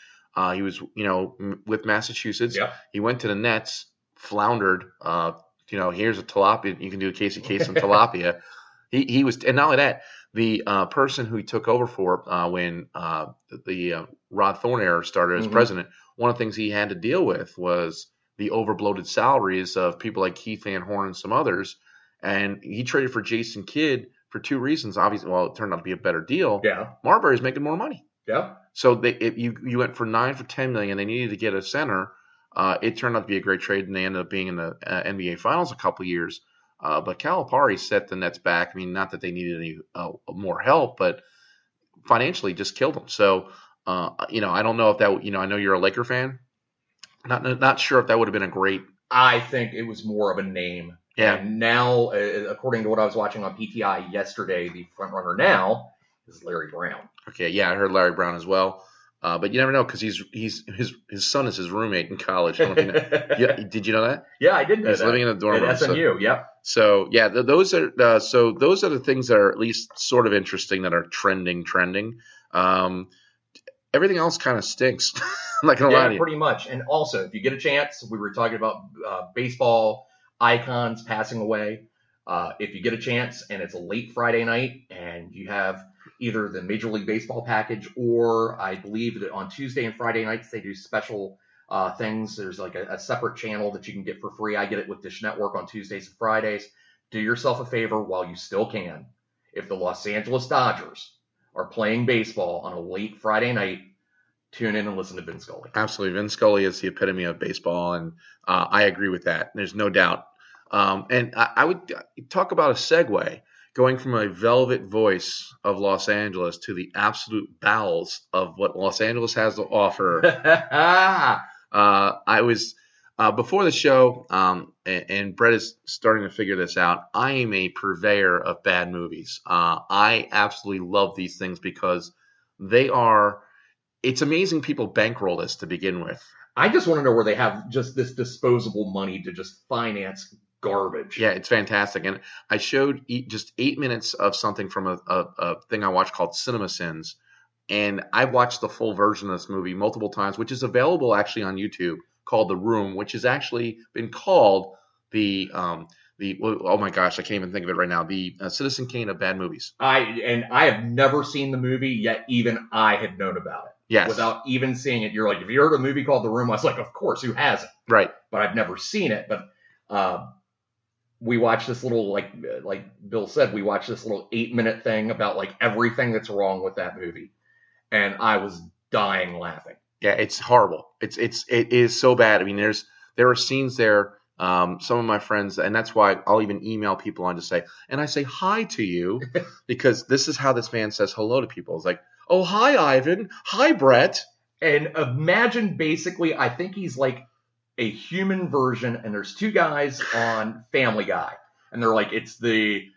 he was with Massachusetts. Yep. He went to the Nets, floundered. Here's a tilapia. You can do a case of tilapia. He was, and not only that, the person who he took over for when the Rod Thorne era started as president, one of the things he had to deal with was the overbloated salaries of people like Keith Van Horn and some others. And he traded for Jason Kidd for two reasons. Obviously, well, it turned out to be a better deal. Yeah. Marbury's making more money. Yeah. So you went for $9 for $10 million. They needed to get a center. It turned out to be a great trade, and they ended up being in the NBA Finals a couple years. But Calipari set the Nets back. I mean, not that they needed any more help, but financially just killed them. So, I don't know if that. I know you're a Laker fan. Not sure if that would have been a great. I think it was more of a name. Yeah. And now, according to what I was watching on PTI yesterday, the front runner now is Larry Brown. Okay, yeah, I heard Larry Brown as well. But you never know because his son is his roommate in college. I don't know if you know. Yeah, did you know that? Yeah, I did know He's that. living in a dorm room. At SMU, yep. So yeah, those are the things that are at least sort of interesting that are trending. Everything else kind of stinks. I'm not gonna lie to you. Pretty much. And also, if you get a chance, we were talking about baseball icons passing away. If you get a chance and it's a late Friday night and you have either the Major League Baseball package or I believe that on Tuesday and Friday nights they do special things. There's like a separate channel that you can get for free. I get it with Dish Network on Tuesdays and Fridays. Do yourself a favor while you still can. If the Los Angeles Dodgers are playing baseball on a late Friday night, tune in and listen to Vin Scully. Absolutely. Vin Scully is the epitome of baseball, and I agree with that. There's no doubt. And I would talk about a segue going from a velvet voice of Los Angeles to the absolute bowels of what Los Angeles has to offer. I was before the show, and Brett is starting to figure this out. I am a purveyor of bad movies. I absolutely love these things because they are. It's amazing people bankroll this to begin with. I just want to know where they have just this disposable money to just finance garbage. Yeah, it's fantastic. And I showed just 8 minutes of something from a thing I watched called Cinema Sins. And I've watched the full version of this movie multiple times, which is available actually on YouTube, called The Room, which has actually been called the oh my gosh, I can't even think of it right now. The Citizen Kane of bad movies. I have never seen the movie, yet even I had known about it. Yes. Without even seeing it. You're like, have you heard of a movie called The Room? I was like, of course, who hasn't? Right. But I've never seen it. But we watched this little, like Bill said, we watched this little 8-minute thing about like everything that's wrong with that movie. And I was dying laughing. Yeah, it's horrible. It is so bad. I mean, there are scenes there. Some of my friends, and that's why I'll even email people on to say, and I say hi to you because this is how this man says hello to people. It's like, oh, hi, Ivan. Hi, Brett. And imagine basically, I think he's like a human version, and there's two guys on Family Guy, and they're like, it's the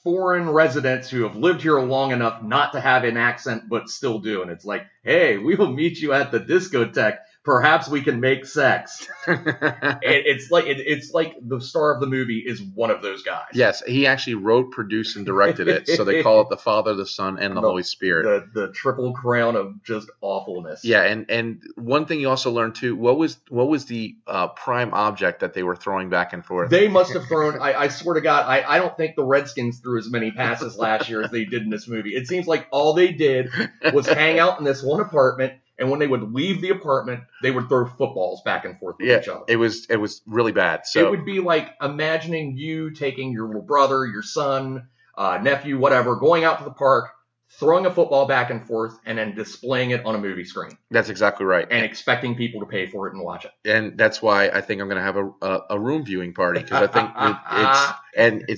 foreign residents who have lived here long enough not to have an accent but still do. And it's like, hey, we will meet you at the discotheque. Perhaps we can make sex. It's like the star of the movie is one of those guys. Yes, he actually wrote, produced, and directed it. So they call it the Father, the Son, and the Holy Spirit. The triple crown of just awfulness. Yeah, and one thing you also learned too. What was the prime object that they were throwing back and forth? They must have thrown. I swear to God, I don't think the Redskins threw as many passes last year as they did in this movie. It seems like all they did was hang out in this one apartment. And when they would leave the apartment, they would throw footballs back and forth with each other. It was really bad. So it would be like imagining you taking your little brother, your son, nephew, whatever, going out to the park, throwing a football back and forth, and then displaying it on a movie screen. That's exactly right. And expecting people to pay for it and watch it. And that's why I think I'm going to have a room viewing party because I think you're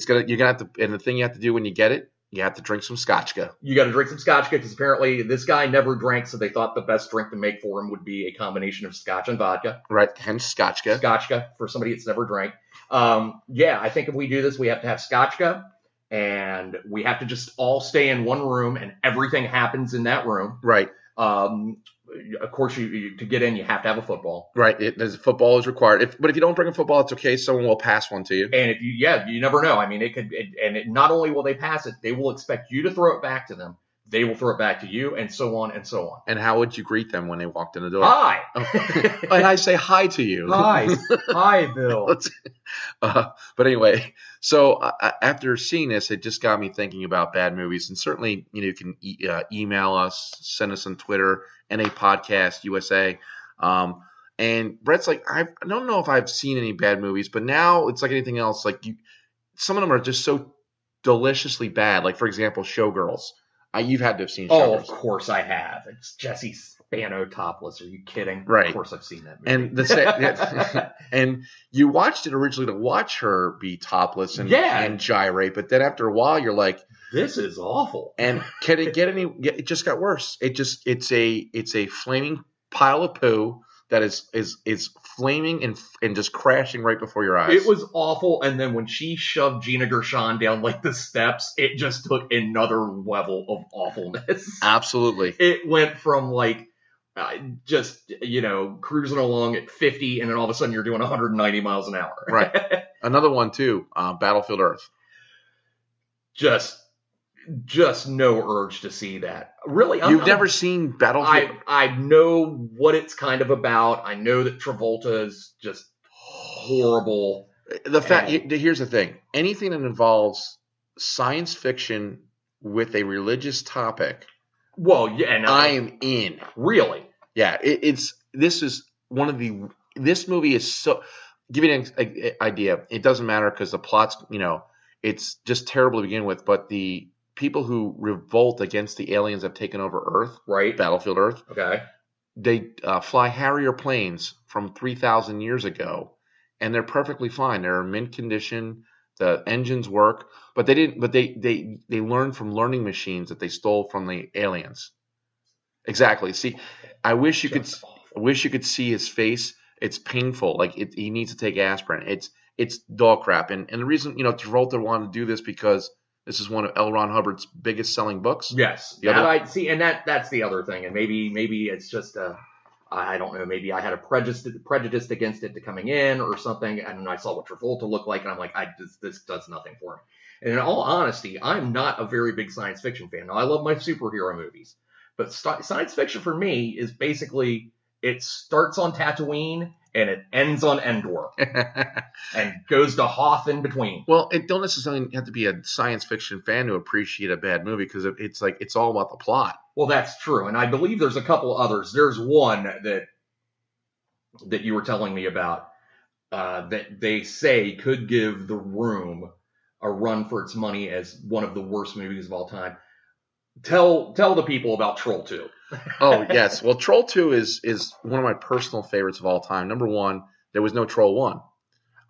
going to have to. And the thing you have to do when you get it. You have to drink some scotchka. You got to drink some scotchka because apparently this guy never drank, so they thought the best drink to make for him would be a combination of scotch and vodka. Right, hence scotchka. Scotchka for somebody that's never drank. I think if we do this, we have to have scotchka, and we have to just all stay in one room, and everything happens in that room. Right. Of course, to get in, you have to have a football. Right. Football is required. But if you don't bring a football, it's okay. Someone will pass one to you. And if you never know. I mean, not only will they pass it, they will expect you to throw it back to them. They will throw it back to you, and so on and so on. And how would you greet them when they walked in the door? Hi. And I say hi to you. Hi, Bill. But anyway, so after seeing this, it just got me thinking about bad movies. And certainly, you can email us, send us on Twitter, NA Podcast USA. And Brett's like, I don't know if I've seen any bad movies, but now it's like anything else. Like some of them are just so deliciously bad. Like, for example, Showgirls. You've had to have seen Showgirls. Oh, of course I have. It's Jesse Spano topless. Are you kidding? Right. Of course I've seen that movie. And and you watched it originally to watch her be topless and gyrate, but then after a while you're like, this is awful. And can it get any? It just got worse. It's a flaming pile of poo that is flaming and just crashing right before your eyes. It was awful, and then when she shoved Gina Gershon down like the steps, it just took another level of awfulness. Absolutely. It went from like just cruising along at 50, and then all of a sudden you're doing 190 miles an hour. Right. Another one too, Battlefield Earth. Just no urge to see that. Really, you've never seen Battlefield? I know what it's kind of about. I know that Travolta is just horrible. Here's the thing: anything that involves science fiction with a religious topic, I am in. Really? Yeah. This movie is so. Give you an idea. It doesn't matter because the plot's it's just terrible to begin with, but the people who revolt against the aliens that have taken over Earth, right? Battlefield Earth. Okay. They fly Harrier planes from 3,000 years ago, and they're perfectly fine. They're in mint condition. The engines work, but they didn't. But they learned from learning machines that they stole from the aliens. Exactly. See, I wish you could see his face. It's painful. Like he needs to take aspirin. It's dog crap. And the reason Travolta wanted to do this because this is one of L. Ron Hubbard's biggest selling books. Yes. I see, and that's the other thing. And maybe it's just I don't know. Maybe I had a prejudice against it to coming in or something, and I saw what Travolta looked like, and I'm like, this does nothing for me. And in all honesty, I'm not a very big science fiction fan. Now, I love my superhero movies, but science fiction for me is basically it starts on Tatooine and it ends on Endor and goes to Hoth in between. Well, it don't necessarily have to be a science fiction fan to appreciate a bad movie because it's all about the plot. Well, that's true, and I believe there's a couple others. There's one that you were telling me about that they say could give The Room a run for its money as one of the worst movies of all time. Tell the people about Troll 2. Oh, yes. Well, Troll 2 is one of my personal favorites of all time. Number one, there was no Troll 1.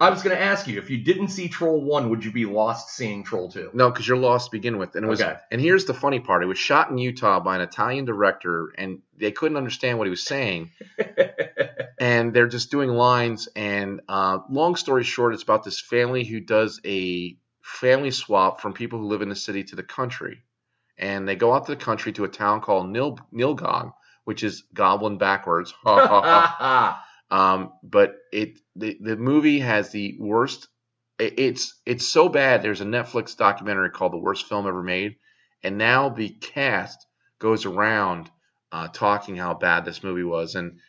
I was going to ask you, if you didn't see Troll 1, would you be lost seeing Troll 2? No, because you're lost to begin with. And it was, okay. And here's the funny part. It was shot in Utah by an Italian director, and they couldn't understand what he was saying. And they're just doing lines. And long story short, it's about this family who does a family swap from people who live in the city to the country. And they go out to the country to a town called Nilgong, which is goblin backwards. But the movie has the worst. It's so bad. There's a Netflix documentary called "The Worst Film Ever Made," and now the cast goes around talking how bad this movie was, and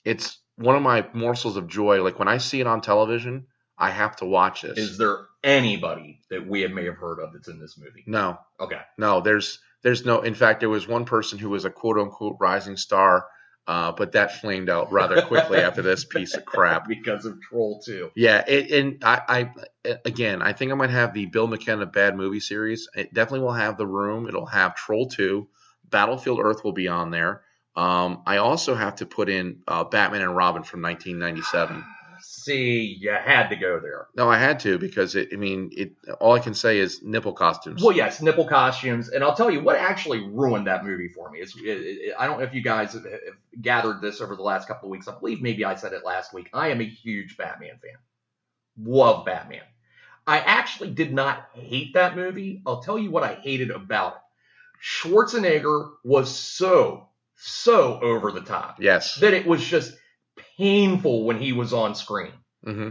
it's one of my morsels of joy. Like when I see it on television, I have to watch this. Is there anybody that we may have heard of that's in this movie? No. Okay. No, there's no. In fact, there was one person who was a quote unquote rising star, but that flamed out rather quickly after this piece of crap because of Troll 2. Yeah, I think I might have the Bill McKenna Bad Movie series. It definitely will have The Room. It'll have Troll 2. Battlefield Earth will be on there. I also have to put in Batman and Robin from 1997. See, you had to go there. No, I had to because all I can say is nipple costumes. Well, yes, nipple costumes. And I'll tell you what actually ruined that movie for me. I don't know if you guys have gathered this over the last couple of weeks. I believe maybe I said it last week. I am a huge Batman fan. Love Batman. I actually did not hate that movie. I'll tell you what I hated about it. Schwarzenegger was so so over the top Yes. that it was just painful when he was on screen. Mm-hmm.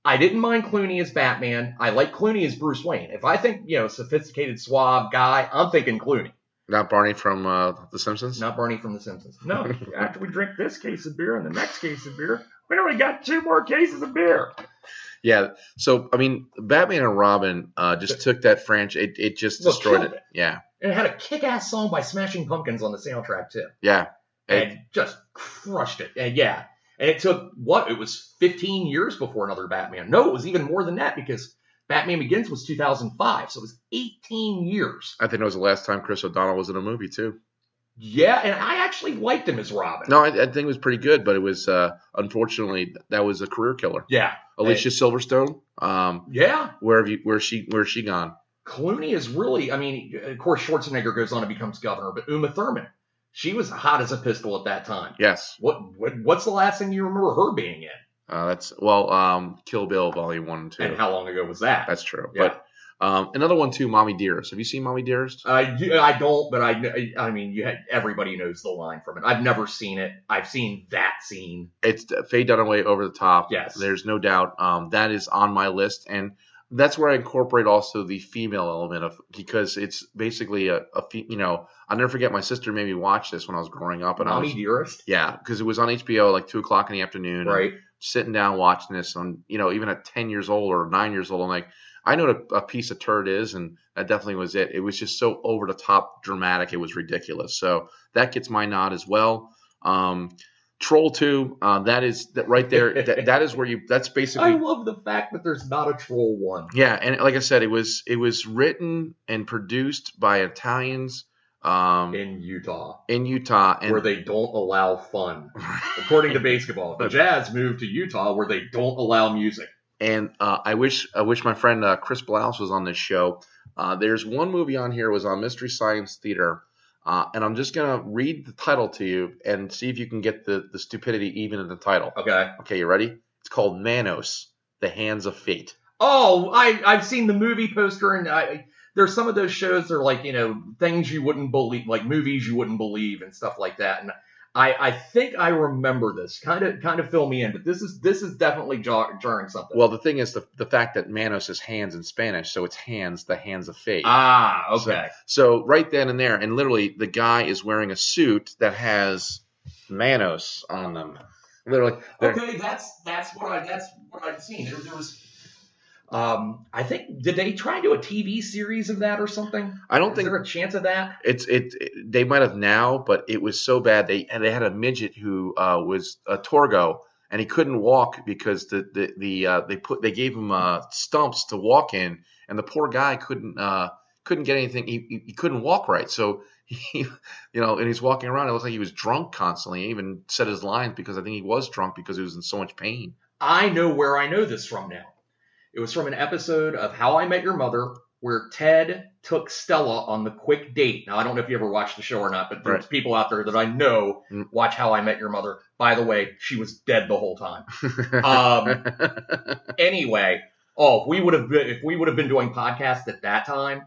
I didn't mind Clooney as Batman. I like Clooney as Bruce Wayne. If I think, sophisticated, suave guy, I'm thinking Clooney. Not Barney from The Simpsons? Not Barney from The Simpsons. No, after we drink this case of beer and the next case of beer, we already got 2 more cases of beer. Yeah. So, I mean, Batman and Robin just took that franchise. It just destroyed it. Yeah. And it had a kick-ass song by Smashing Pumpkins on the soundtrack, too. Yeah. And just crushed it. And yeah. And it took, it was 15 years before another Batman. No, it was even more than that because Batman Begins was 2005. So it was 18 years. I think it was the last time Chris O'Donnell was in a movie, too. Yeah, and I actually liked him as Robin. No, I think it was pretty good, but it was, unfortunately, that was a career killer. Yeah. Alicia Silverstone. Yeah. Where's she gone? Clooney is really, of course, Schwarzenegger goes on and becomes governor, but Uma Thurman, she was hot as a pistol at that time. Yes. What's the last thing you remember her being in? Kill Bill Volume 1 and 2. And how long ago was that? That's true. Yeah. But another one too, Mommy Dearest. Have you seen Mommy Dearest? I don't, but everybody knows the line from it. I've never seen it. I've seen that scene. It's Faye Dunaway over the top. Yes. There's no doubt. That is on my list, and that's where I incorporate also the female element of, because it's basically I'll never forget, my sister made me watch this when I was growing up, and Mommy Dearest. Yeah, because it was on HBO like 2:00 in the afternoon. Right. Sitting down watching this on, even at 10 years old or 9 years old, I'm like, I know what a piece of turd is, and that definitely was it. It was just so over the top dramatic, it was ridiculous. So that gets my nod as well. Troll 2, that is right there. That is where that's basically. I love the fact that there's not a Troll 1. Yeah, and like I said, it was written and produced by Italians. In Utah, and where they don't allow fun, according to basketball. The Jazz moved to Utah, where they don't allow music. And I wish my friend Chris Blouse was on this show. There's one movie on here, it was on Mystery Science Theater, and I'm just gonna read the title to you and see if you can get the stupidity even in the title. Okay, you ready? It's called Manos: The Hands of Fate. Oh, I've seen the movie poster, and there's some of those shows that are like, things you wouldn't believe, like movies you wouldn't believe and stuff like that. And I think I remember this. Kind of fill me in, but this is definitely jarring something. Well, the thing is the fact that Manos is hands in Spanish, so it's hands, the hands of fate. Ah, okay. So right then and there, and literally the guy is wearing a suit that has Manos on them. Literally. Okay, that's what I've seen. There was. I think, did they try to do a TV series of that or something? I don't think. Is there a chance of that? They might have now, but it was so bad. They had a midget who was a Torgo, and he couldn't walk because they gave him stumps to walk in, and the poor guy couldn't get anything. He couldn't walk right, so he and he's walking around. It looks like he was drunk constantly. He even said his lines because I think he was drunk because he was in so much pain. I know where I know this from now. It was from an episode of How I Met Your Mother where Ted took Stella on the quick date. Now, I don't know if you ever watched the show or not, but there's people out there that I know watch How I Met Your Mother. By the way, she was dead the whole time. Anyway, if we would have been doing podcasts at that time,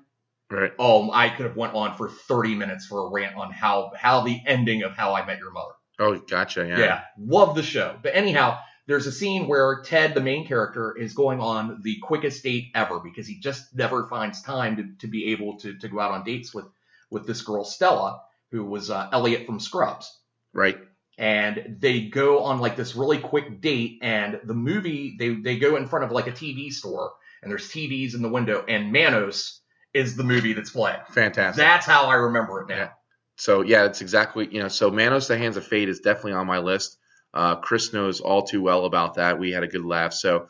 right? I could have went on for 30 minutes for a rant on how the ending of How I Met Your Mother. Oh, gotcha. Yeah, love the show. But anyhow, there's a scene where Ted, the main character, is going on the quickest date ever because he just never finds time to be able to go out on dates with this girl, Stella, who was Elliot from Scrubs. Right. And they go on like this really quick date, and the movie, they go in front of like a TV store, and there's TVs in the window, and Manos is the movie that's playing. Fantastic. That's how I remember it now. Yeah. So, yeah, it's exactly, so Manos, The Hands of Fate is definitely on my list. Chris knows all too well about that. We had a good laugh. So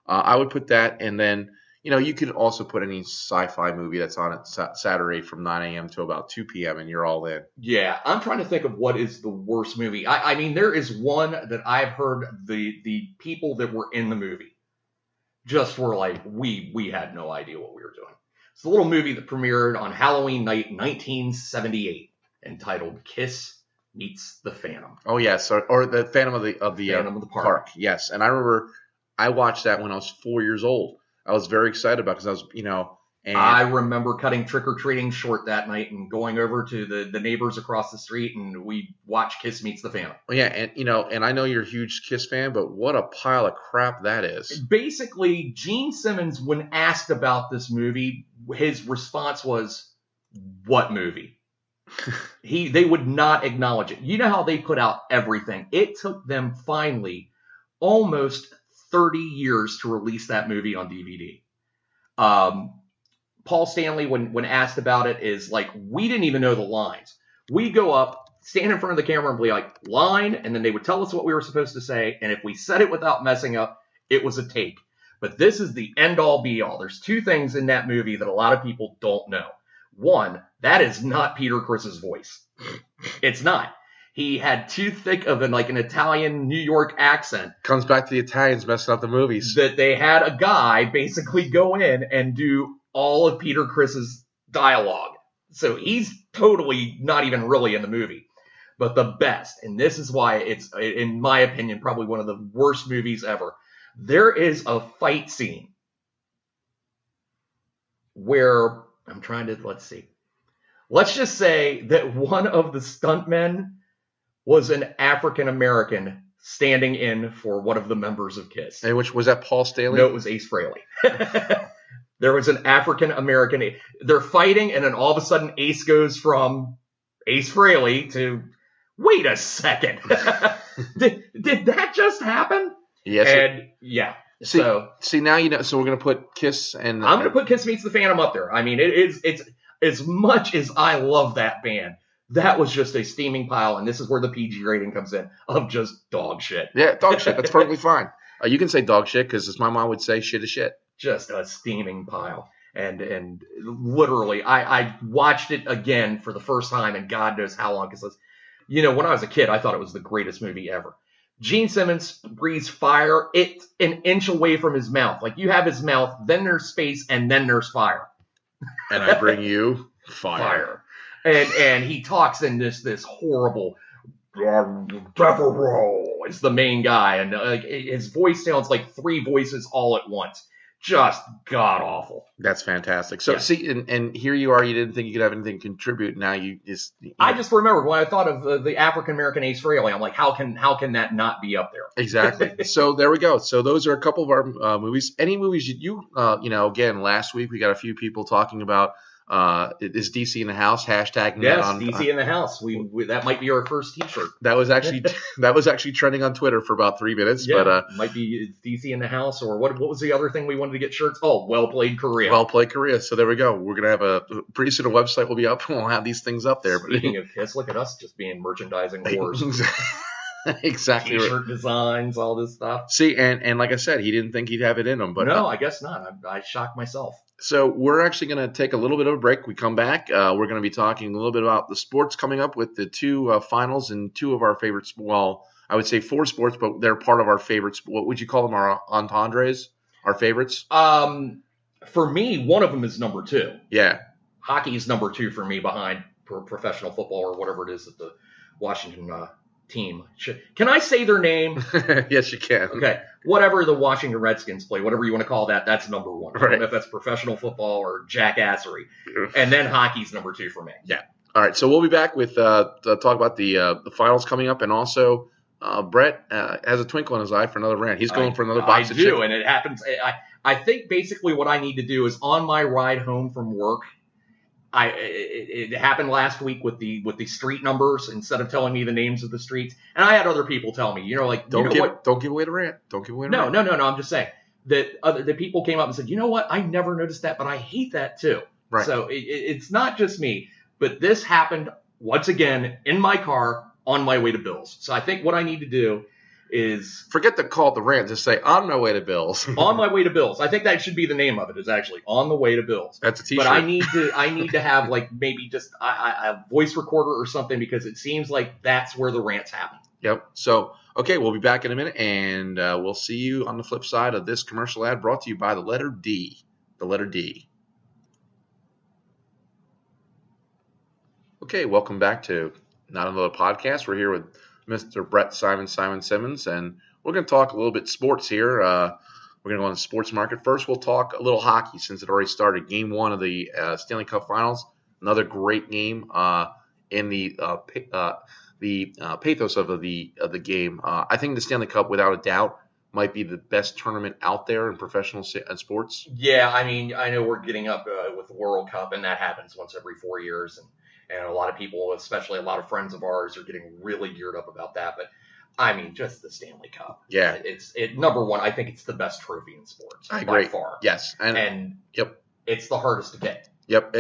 I would put that. And then, you could also put any sci-fi movie that's on at Saturday from 9 a.m. to about 2 p.m. and you're all in. Yeah, I'm trying to think of what is the worst movie. I mean, there is one that I've heard the people that were in the movie just were like, we had no idea what we were doing. It's a little movie that premiered on Halloween night 1978 entitled Kiss Meets the Phantom. Oh yes, or the Phantom of the Phantom of the Park. Yes, and I remember I watched that when I was 4 years old. I was very excited about it because I was And I remember cutting trick-or-treating short that night and going over to the neighbors across the street, and we watched Kiss Meets the Phantom. yeah, and and I know you're a huge Kiss fan, but what a pile of crap that is. Basically, Gene Simmons, when asked about this movie, his response was, "What movie?" They would not acknowledge it. You know how they put out everything. It took them finally almost 30 years to release that movie on DVD. Paul Stanley, when asked about it, is like, we didn't even know the lines. We'd go up, stand in front of the camera and be like, line, and then they would tell us what we were supposed to say, and if we said it without messing up, it was a take. But this is the end-all, be-all. There's two things in that movie that a lot of people don't know. One, that is not Peter Criss's voice. It's not. He had too thick of an Italian New York accent. Comes back to the Italians messing up the movies. That they had a guy basically go in and do all of Peter Criss's dialogue. So he's totally not even really in the movie. But the best, and this is why it's, in my opinion, probably one of the worst movies ever. There is a fight scene where, let's see. Let's just say that one of the stuntmen was an African American standing in for one of the members of Kiss. And which was that, Paul Stanley? No, it was Ace Frehley. There was an African American. They're fighting, and then all of a sudden, Ace goes from Ace Frehley to, wait a second, did that just happen? Yes. And yeah. See now you know. So we're gonna put Kiss and I'm gonna put Kiss Meets the Phantom up there. I mean, it's as much as I love that band. That was just a steaming pile, and this is where the PG rating comes in, of just dog shit. Yeah, dog shit. That's perfectly fine. You can say dog shit because, as my mom would say, shit is shit. Just a steaming pile. And literally, I watched it again for the first time in God knows how long. Because, when I was a kid, I thought it was the greatest movie ever. Gene Simmons breathes fire. It's an inch away from his mouth. Like, you have his mouth, then there's space, and then there's fire. And I bring you fire. And he talks in this horrible Devereaux is the main guy, and his voice sounds like three voices all at once. Just god awful. That's fantastic. So see, and here you are. You didn't think you could have anything to contribute. Now you just. I just remembered when I thought of the African American Ace Frehley. I'm like, how can that not be up there? Exactly. So there we go. So those are a couple of our movies. Any movies you again, last week we got a few people talking about. Is DC in the house? Hashtagging yes, that on DC in the house. We that might be our first T-shirt. That was actually trending on Twitter for about 3 minutes. Yeah, but might be DC in the house, or what was the other thing we wanted to get shirts? Oh, well played Korea. Well played Korea. So there we go. We're gonna have pretty soon a website will be up and we'll have these things up there. Speaking of Kiss, look at us just being merchandising wars. Exactly. T-shirt designs, all this stuff. See, and like I said, he didn't think he'd have it in him, but no, I guess not. I shocked myself. So we're actually going to take a little bit of a break. We come back. We're going to be talking a little bit about the sports coming up with the two finals and two of our favorites. Well, I would say four sports, but they're part of our favorites. What would you call them? Our entendres? Our favorites? For me, one of them is number two. Yeah. Hockey is number two for me behind professional football or whatever it is that the Washington team. Can I say their name? Yes, you can. Okay. Whatever the Washington Redskins play, whatever you want to call that, that's number one. Right. I don't know if that's professional football or jackassery. And then hockey's number two for me. Yeah. All right. So we'll be back with to talk about the finals coming up, and also Brett has a twinkle in his eye for another rant. He's going for another box of chicken. I do, and it happens. I think basically what I need to do is on my ride home from work. It happened last week with the street numbers instead of telling me the names of the streets, and I had other people tell me, don't give away the rant. Don't give away the rant. No. I'm just saying that the people came up and said, you know what? I never noticed that, but I hate that too. Right. So it's not just me, but this happened once again in my car on my way to Bill's. So I think what I need to do is forget to call it the rant. Just say on my way to Bill's. On my way to Bill's. I think that should be the name of it. Is actually on the way to Bill's. That's a T-shirt. But I need to have like maybe just a voice recorder or something, because it seems like that's where the rants happen. Yep. So okay, we'll be back in a minute, and we'll see you on the flip side of this commercial ad brought to you by the letter D. The letter D. Okay, welcome back to Not Another Podcast. We're here with Mr. Brett Simon Simmons, and we're going to talk a little bit sports here. We're going to go on the sports market. First, we'll talk a little hockey since it already started. Game 1 of the Stanley Cup Finals. Another great game in the pathos of the game. I think the Stanley Cup, without a doubt, might be the best tournament out there in professional sports. Yeah, I mean, I know we're getting up with the World Cup, and that happens once every 4 years, and a lot of people, especially a lot of friends of ours, are getting really geared up about that. But I mean, just the Stanley Cup. Yeah, it's number one. I think it's the best trophy in sports I agree. by far. Yes, and yep, it's the hardest to get. Yep,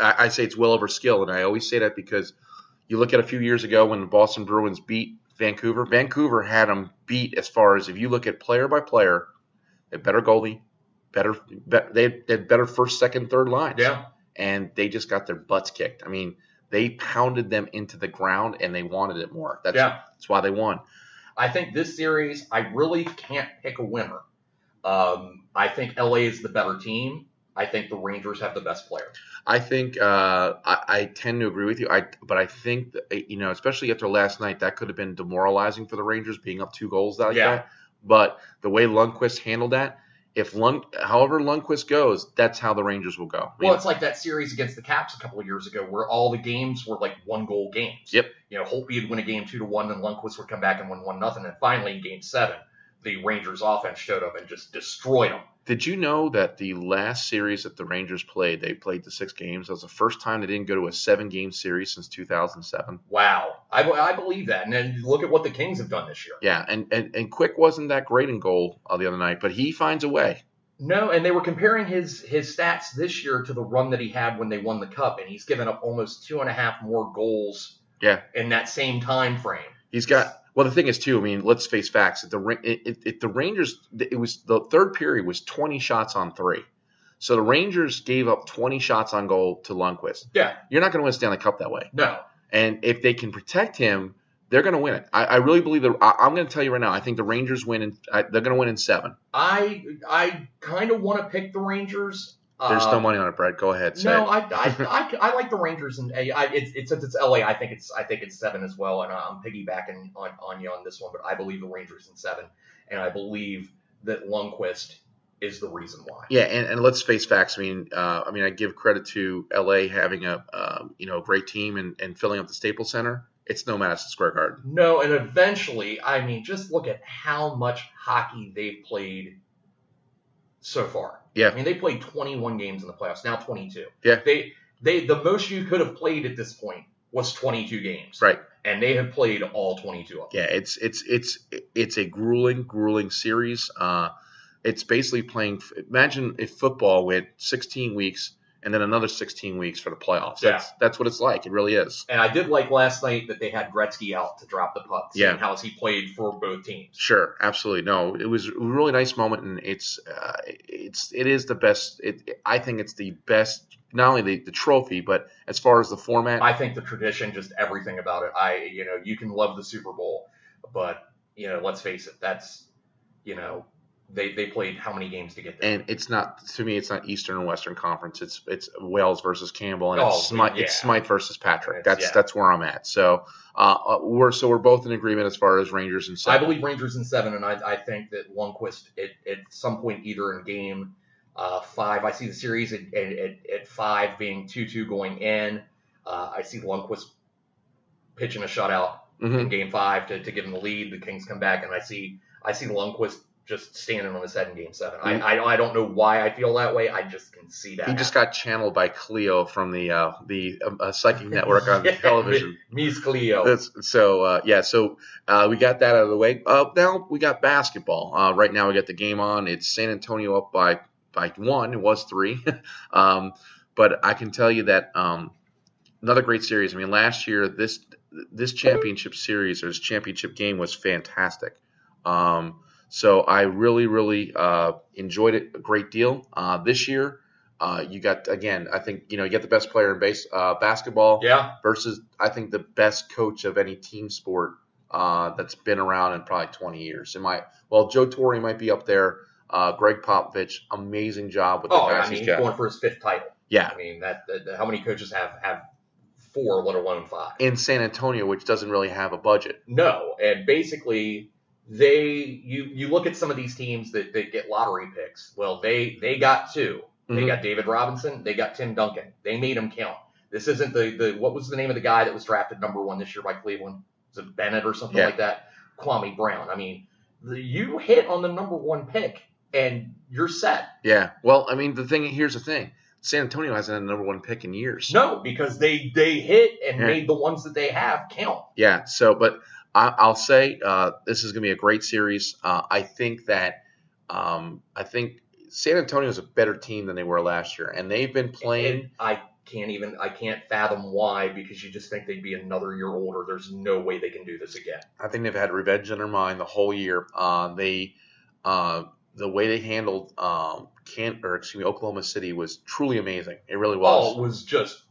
I say it's well over skill, and I always say that because you look at a few years ago when the Boston Bruins beat Vancouver. Vancouver had them beat as far as if you look at player by player, they had better goalie, they had better first, second, third lines. Yeah, and they just got their butts kicked. I mean, they pounded them into the ground, and they wanted it more. That's why they won. I think this series, I really can't pick a winner. I think LA is the better team. I think the Rangers have the best player. I think I tend to agree with you. But I think that, especially after last night, that could have been demoralizing for the Rangers being up 2 goals like that. But the way Lundqvist handled that, however Lundqvist goes, that's how the Rangers will go. Well, it's like that series against the Caps a couple of years ago where all the games were like 1-goal games. Yep. Holtby would win a game 2-1, and Lundqvist would come back and win 1-0. And finally in Game 7, the Rangers offense showed up and just destroyed them. Did you know that the last series that the Rangers played, they played the 6 games? That was the first time they didn't go to a 7-game series since 2007. Wow. I believe that. And then look at what the Kings have done this year. Yeah, and Quick wasn't that great in goal the other night, but he finds a way. No, and they were comparing his stats this year to the run that he had when they won the Cup, and he's given up almost 2.5 more goals in that same time frame. He's got – well, the thing is, too, I mean, let's face facts. The Rangers – it was the third period was 20 shots on 3. So the Rangers gave up 20 shots on goal to Lundqvist. Yeah. You're not going to win a Stanley Cup that way. No. And if they can protect him, they're going to win it. I really believe that. I'm going to tell you right now, I think the Rangers win. They're going to win in 7. I kind of want to pick the Rangers. There's no money on it, Brett. Go ahead. Say no, it. I like the Rangers, and since it's LA, I think it's 7 as well. And I'm piggybacking on you on this one, but I believe the Rangers in 7, and I believe that Lundqvist is the reason why. Yeah, and let's face facts. I mean, I give credit to LA having a great team and filling up the Staples Center. It's no Madison Square Garden. No, and eventually, I mean, just look at how much hockey they've played so far. Yeah. I mean, they played 21 games in the playoffs, now 22. Yeah. The most you could have played at this point was 22 games. Right. And they have played all 22 of them. Yeah, it's a grueling series. It's basically playing. Imagine if football went 16 weeks and then another 16 weeks for the playoffs. That's what it's like. It really is. And I did like last night that they had Gretzky out to drop the puck. Yeah. How he played for both teams. Sure, absolutely. No, it was a really nice moment, and it is the best. I think it's the best. Not only the trophy, but as far as the format, I think the tradition, just everything about it. You can love the Super Bowl, but let's face it, that's They played how many games to get there? And it's not, to me, it's not Eastern and Western Conference. It's Wales versus Campbell, and it's Smythe versus Patrick. That's where I'm at. So we're both in agreement as far as Rangers in 7. I believe Rangers in 7, and I think that Lundqvist at some point either in game 5, I see the series at 5 being 2-2 going in. I see Lundqvist pitching a shutout in game 5 to give him the lead. The Kings come back, and I see Lundqvist just standing on his head in game 7. I don't know why I feel that way. I just can see that. He just got channeled by Cleo from the Psychic Network on television. Miss Cleo. So we got that out of the way. Now we got basketball. Right now we got the game on. It's San Antonio up by 1. It was 3. But I can tell you that another great series. I mean, last year this championship series or this championship game was fantastic. So I really, really enjoyed it a great deal. This year, you got, again, I think, you get the best player in basketball versus, I think, the best coach of any team sport that's been around in probably 20 years. Joe Torre might be up there. Greg Popovich, amazing job with the guys he's got. He's going for his 5th title. Yeah. I mean, how many coaches have 4, let alone 5? In San Antonio, which doesn't really have a budget. No, and basically you look at some of these teams that get lottery picks. Well, they got two. They got David Robinson. They got Tim Duncan. They made them count. This isn't the what was the name of the guy that was drafted number 1 this year by Cleveland? Was it Bennett or something like that? Kwame Brown. I mean, you hit on the number 1 pick and you're set. Yeah. Well, I mean, here's the thing. San Antonio hasn't had a number 1 pick in years. No, because they hit and made the ones that they have count. Yeah. So, but I'll say this is going to be a great series. I think San Antonio is a better team than they were last year, and they've been playing. I can't fathom why, because you just think they'd be another year older. There's no way they can do this again. I think they've had revenge in their mind the whole year. The way they handled Oklahoma City was truly amazing. It really was. Oh, it was just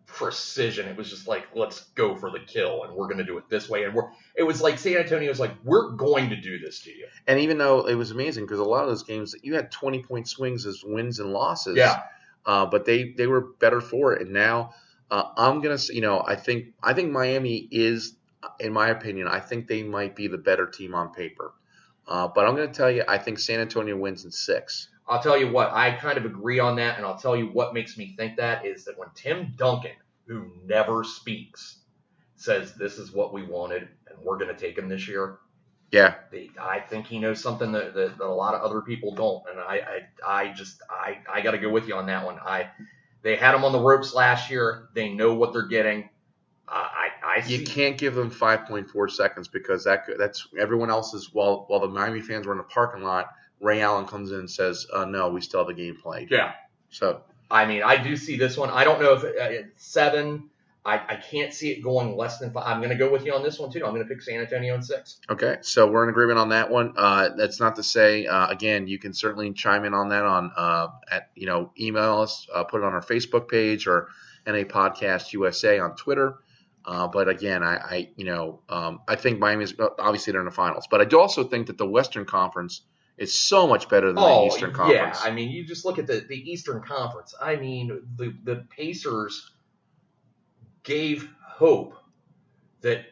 precision. It was just like, let's go for the kill, and we're going to do it this way. And it was like San Antonio was like, we're going to do this to you. And even though it was amazing, because a lot of those games, you had 20-point swings as wins and losses. Yeah. But they were better for it. And now I'm going to, I think Miami is, in my opinion, I think they might be the better team on paper. But I'm going to tell you, I think San Antonio wins in 6. I'll tell you what, I kind of agree on that, and I'll tell you what makes me think that is that when Tim Duncan, who never speaks, says this is what we wanted and we're going to take him this year. Yeah. I think he knows something that a lot of other people don't, and I got to go with you on that one. They had him on the ropes last year. They know what they're getting. You can't give them 5.4 seconds because that's everyone else's. While the Miami fans were in the parking lot, Ray Allen comes in and says, no, we still have the game played. Yeah. So, I mean, I do see this one. I don't know if it's 7. I can't see it going less than 5. I'm going to go with you on this one, too. I'm going to pick San Antonio in 6. Okay. So we're in agreement on that one. That's not to say, again, you can certainly chime in on that email us, put it on our Facebook page or NA Podcast USA on Twitter. But again, I think Miami's obviously they're in the finals, but I do also think that the Western Conference is so much better than the Eastern Conference. Yeah, I mean, you just look at the Eastern Conference. I mean, the Pacers gave hope that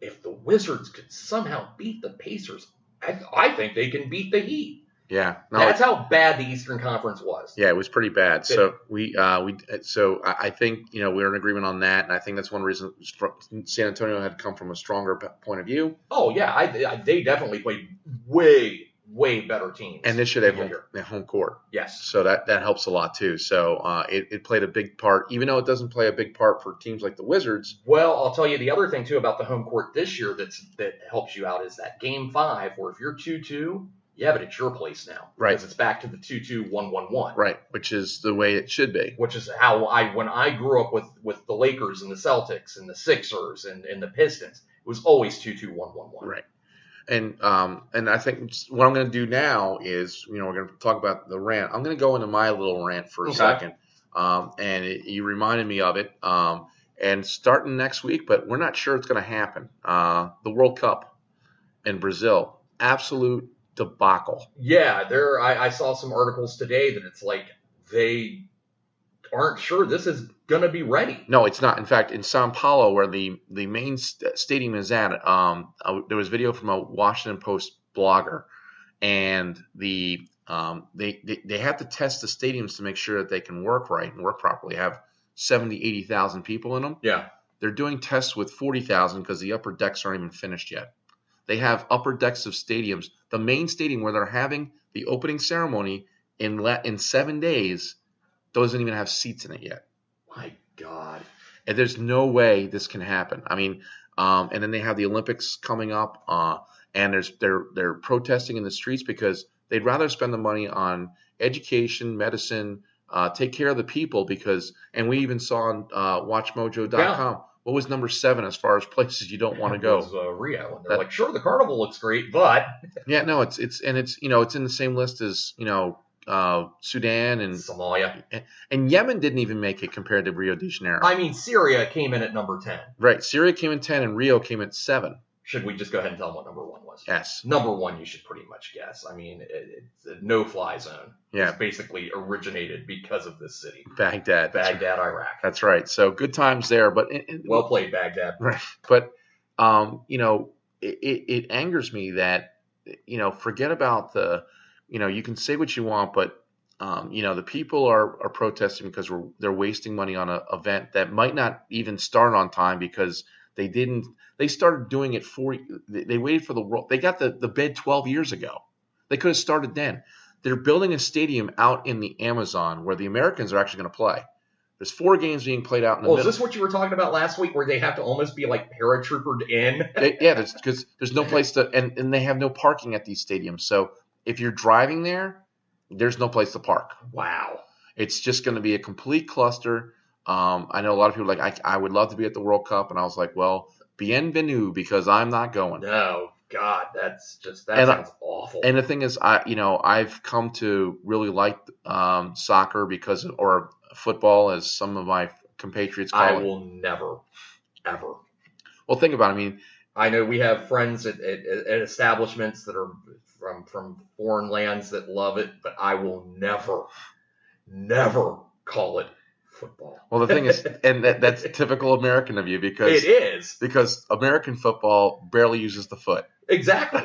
if the Wizards could somehow beat the Pacers, I think they can beat the Heat. Yeah, that's how bad the Eastern Conference was. Yeah, it was pretty bad. So I think we're in agreement on that, and I think that's one reason San Antonio had come from a stronger point of view. Oh yeah, they definitely played way better teams. And this should have home court. Yes. So that helps a lot too. So it played a big part, even though it doesn't play a big part for teams like the Wizards. Well, I'll tell you the other thing too about the home court this year that helps you out is that Game 5, where if you're 2-2. Yeah, but it's your place now. Right. Because it's back to the 2-2-1-1-1. Right, which is the way it should be. Which is how when I grew up with the Lakers and the Celtics and the Sixers and the Pistons, it was always 2-2-1-1-1. Right. And I think what I'm going to do now is, we're going to talk about the rant. I'm going to go into my little rant for a second. You reminded me of it. And starting next week, but we're not sure it's going to happen. The World Cup in Brazil, absolute debacle. Yeah, I saw some articles today that it's like they aren't sure this is going to be ready. No, it's not. In fact, in Sao Paulo, where the main stadium is at, there was video from a Washington Post blogger, and they have to test the stadiums to make sure that they can work right and work properly. Have 70,000, 80,000 people in them. Yeah. They're doing tests with 40,000 because the upper decks aren't even finished yet. They have upper decks of stadiums. The main stadium where they're having the opening ceremony in 7 days doesn't even have seats in it yet. My God. And there's no way this can happen. I mean, and then they have the Olympics coming up, and they're protesting in the streets because they'd rather spend the money on education, medicine, take care of the people and we even saw on WatchMojo.com. Yeah. What was number 7 as far as places you don't want to go? It was Rio, and they're like, sure, the carnival looks great, but yeah, no, it's in the same list as Sudan and Somalia, and Yemen didn't even make it compared to Rio de Janeiro. I mean, Syria came in at number 10. Right, Syria came in 10, and Rio came at 7. Should we just go ahead and tell them what number 1 was? Yes. Number 1, you should pretty much guess. I mean, it's a no-fly zone. Yeah. It's basically originated because of this city. Baghdad, Iraq. That's right. So good times there. But well played, Baghdad. Right. But, it angers me that, forget about the, you can say what you want, but the people are protesting because they're wasting money on an event that might not even start on time because they started doing it they waited for the world. They got the bid 12 years ago. They could have started then. They're building a stadium out in the Amazon where the Americans are actually going to play. There's 4 games being played out in the middle. Is this what you were talking about last week, where they have to almost be like paratroopered in? Because there's no place to, and they have no parking at these stadiums. So if you're driving there, there's no place to park. Wow. It's just going to be a complete cluster. I know a lot of people are like, I would love to be at the World Cup, and I was like, well, bienvenue, because I'm not going. No, God, that sounds awful. And the thing is, I've come to really like soccer or football, as some of my compatriots call it. I will never, ever. Well, think about it. I mean, I know we have friends at establishments that are from foreign lands that love it, but I will never call it football. Well, the thing is, and that's typical American of you, because it is, because American football barely uses the foot. Exactly.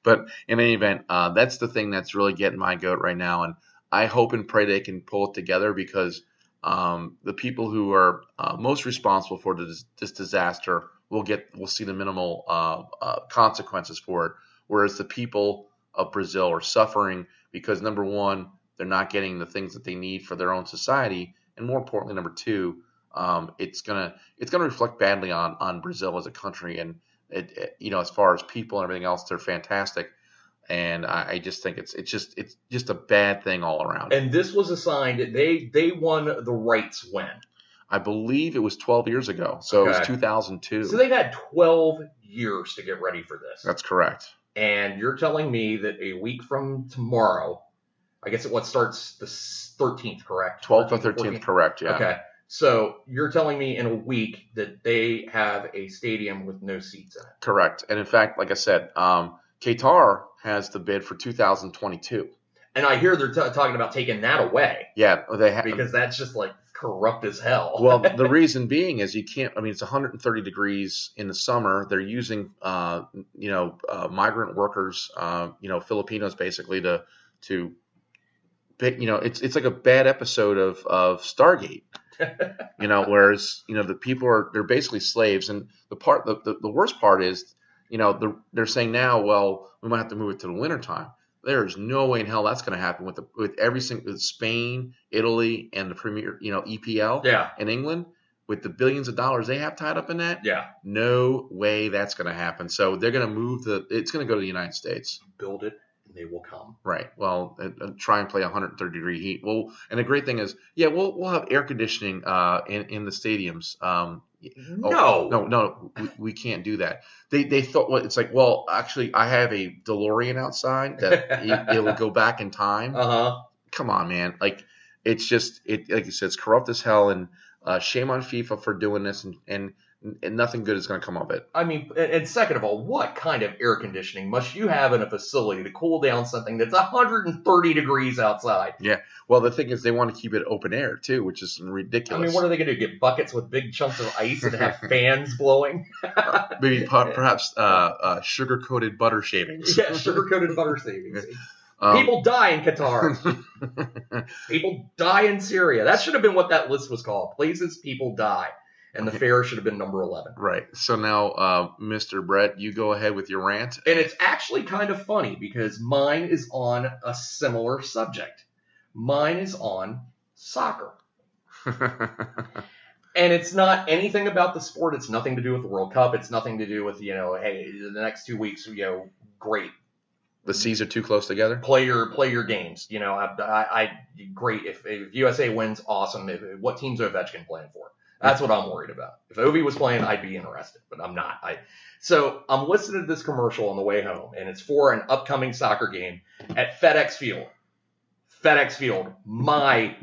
But in any event, that's the thing that's really getting my goat right now, and I hope and pray they can pull it together, because the people who are most responsible for this disaster will see the minimal consequences for it, whereas the people of Brazil are suffering because, number one, they're not getting the things that they need for their own society, and more importantly, number two, it's gonna reflect badly on Brazil as a country, and as far as people and everything else, they're fantastic. And I just think it's just a bad thing all around. And this was a sign that they won the rights when? I believe it was 12 years ago. So It was 2002. So they've had 12 years to get ready for this. That's correct. And you're telling me that a week from tomorrow, I guess it starts the 13th, correct? 12th or 13th, correct, yeah. Okay. So you're telling me in a week that they have a stadium with no seats in it. Correct. And in fact, like I said, Qatar has the bid for 2022. And I hear they're talking about taking that away. Yeah, they have, because that's just like corrupt as hell. Well, the reason being is you can't. I mean, it's 130 degrees in the summer. They're using, migrant workers, Filipinos basically to pick. It's like a bad episode of Stargate. Whereas the people they're basically slaves, and the worst part is, they're saying now, well, we might have to move it to the wintertime. There's no way in hell that's going to happen with every single, with Spain, Italy, and the Premier, EPL in England, with the billions of dollars they have tied up in that. Yeah. No way that's going to happen. So they're going to move it's going to go to the United States. Build it, and they will come. Right. Well, try and play 130-degree heat. Well, and the great thing is, we'll have air conditioning in the stadiums. No, we can't do that. They thought, well, it's like, well, actually, I have a DeLorean outside that it will go back in time. Come on, man. Like, it's just like you said, it's corrupt as hell, and shame on FIFA for doing this, and nothing good is going to come of it. I mean, and second of all, what kind of air conditioning must you have in a facility to cool down something that's 130 degrees outside? Yeah. Well, the thing is, they want to keep it open air too, which is ridiculous. I mean, what are they going to do? Get buckets with big chunks of ice and have fans blowing? Maybe perhaps sugar-coated butter shavings. Yeah, sugar-coated butter shavings. People die in Qatar. People die in Syria. That should have been what that list was called. Places people die. And the fair should have been number 11. Right. So now, Mr. Brett, you go ahead with your rant. And it's actually kind of funny because mine is on a similar subject. Mine is on soccer. And it's not anything about the sport. It's nothing to do with the World Cup. It's nothing to do with, hey, the next 2 weeks, great. The C's are too close together? Play your games. Great. If USA wins, awesome. What team's Ovechkin playing for? That's what I'm worried about. If Ovi was playing, I'd be interested, but I'm not. So I'm listening to this commercial on the way home, and it's for an upcoming soccer game at FedEx Field. FedEx Field, my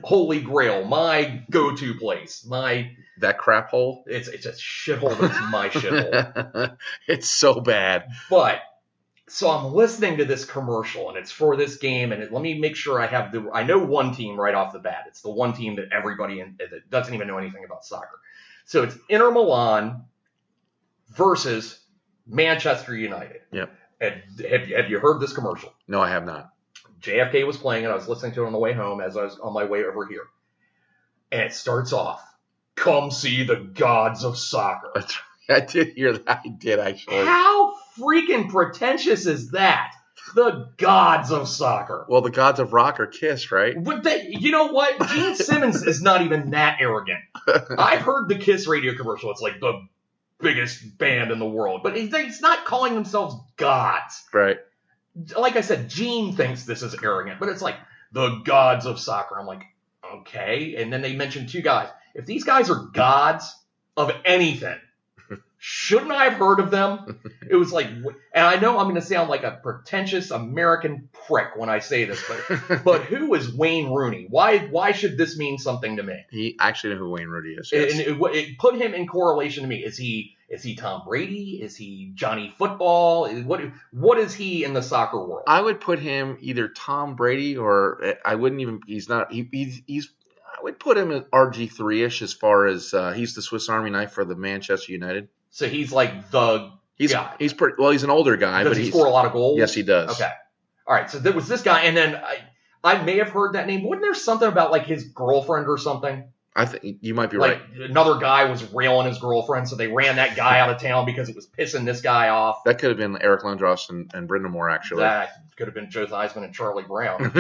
holy grail, my go-to place, that crap hole. It's a shithole. It's my shithole. It's so bad. But. So I'm listening to this commercial, and it's for this game, and let me make sure I know one team right off the bat. It's the one team that everybody that doesn't even know anything about soccer. So it's Inter Milan versus Manchester United. Yep. And have you heard this commercial? No, I have not. JFK was playing it. I was listening to it on the way home as I was on my way over here. And it starts off, "Come see the gods of soccer." That's right. I did hear that. I did, actually. How freaking pretentious is that? The gods of soccer. Well, the gods of rock are Kiss, right? But you know what? Gene Simmons is not even that arrogant. I've heard the Kiss radio commercial. It's like the biggest band in the world. But he's not calling themselves gods. Right. Like I said, Gene thinks this is arrogant. But it's like, the gods of soccer. I'm like, okay. And then they mentioned two guys. If these guys are gods of anything, shouldn't I have heard of them? It was like, and I know I'm going to sound like a pretentious American prick when I say this, but who is Wayne Rooney? Why should this mean something to me? He actually know who Wayne Rooney is. Yes. And it put him in correlation to me. Is he Tom Brady? Is he Johnny Football? What is he in the soccer world? I would put him either Tom Brady or I wouldn't even. He's not. He's. I would put him at RG3ish as far as he's the Swiss Army knife for the Manchester United. So he's like the guy. He's pretty well. He's an older guy, Does but he score a lot of goals? Yes, he does. Okay, all right. So there was this guy, and then I may have heard that name. Wasn't there something about like his girlfriend or something? I think you might be like, right. Another guy was railing his girlfriend, so they ran that guy out of town because it was pissing this guy off. That could have been Eric Lindros and Brenda Moore, actually. That could have been Joe Theismann and Charlie Brown.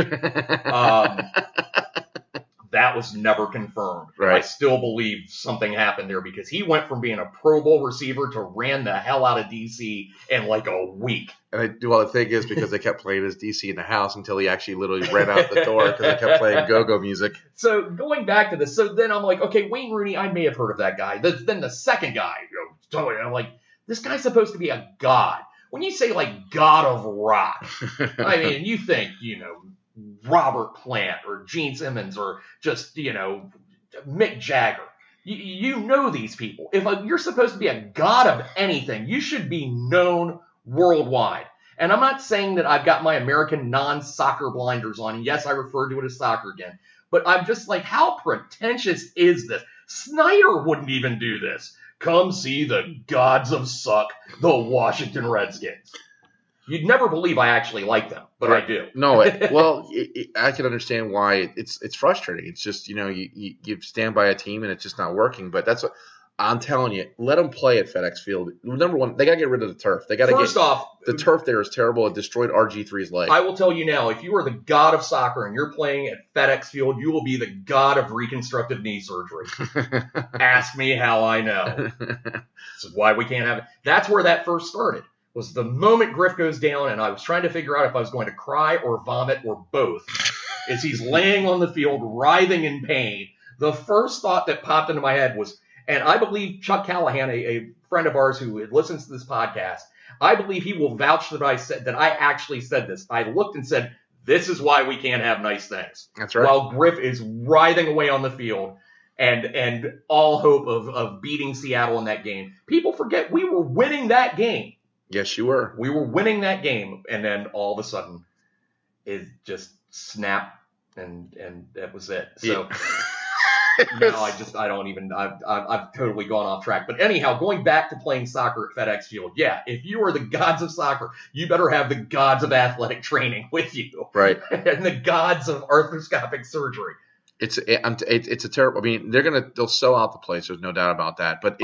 That was never confirmed. Right. I still believe something happened there because he went from being a Pro Bowl receiver to ran the hell out of DC in like a week. And the thing is because they kept playing his DC in the house until he actually literally ran out the door because they kept playing go-go music. So going back to this, so then I'm like, okay, Wayne Rooney, I may have heard of that guy. Then the second guy, I'm like, this guy's supposed to be a god. When you say like god of rock, I mean, you think, Robert Plant or Gene Simmons or just, Mick Jagger. You know these people. If you're supposed to be a god of anything, you should be known worldwide. And I'm not saying that I've got my American non-soccer blinders on. And yes, I referred to it as soccer again. But I'm just like, how pretentious is this? Snyder wouldn't even do this. Come see the gods of suck, the Washington Redskins. You'd never believe I actually like them, but I do. No, I can understand why it's frustrating. It's just, you stand by a team and it's just not working. But that's what I'm telling you. Let them play at FedEx Field. Number one, they got to get rid of the turf. They got to First off, the turf there is terrible. It destroyed RG3's leg. I will tell you now, if you are the god of soccer and you're playing at FedEx Field, you will be the god of reconstructive knee surgery. Ask me how I know. This is why we can't have it. That's where that first started. Was the moment Griff goes down, and I was trying to figure out if I was going to cry or vomit or both, as he's laying on the field, writhing in pain. The first thought that popped into my head was, and I believe Chuck Callahan, a friend of ours who listens to this podcast, I believe he will vouch that I actually said this. I looked and said, this is why we can't have nice things. That's right. While Griff is writhing away on the field and all hope of beating Seattle in that game. People forget we were winning that game. Yes, you were. We were winning that game, and then all of a sudden, it just snapped, and that was it. So now I've totally gone off track. But anyhow, going back to playing soccer at FedEx Field, yeah, if you are the gods of soccer, you better have the gods of athletic training with you, right? And the gods of arthroscopic surgery. It's a terrible. I mean, they'll sell out the place. There's no doubt about that. But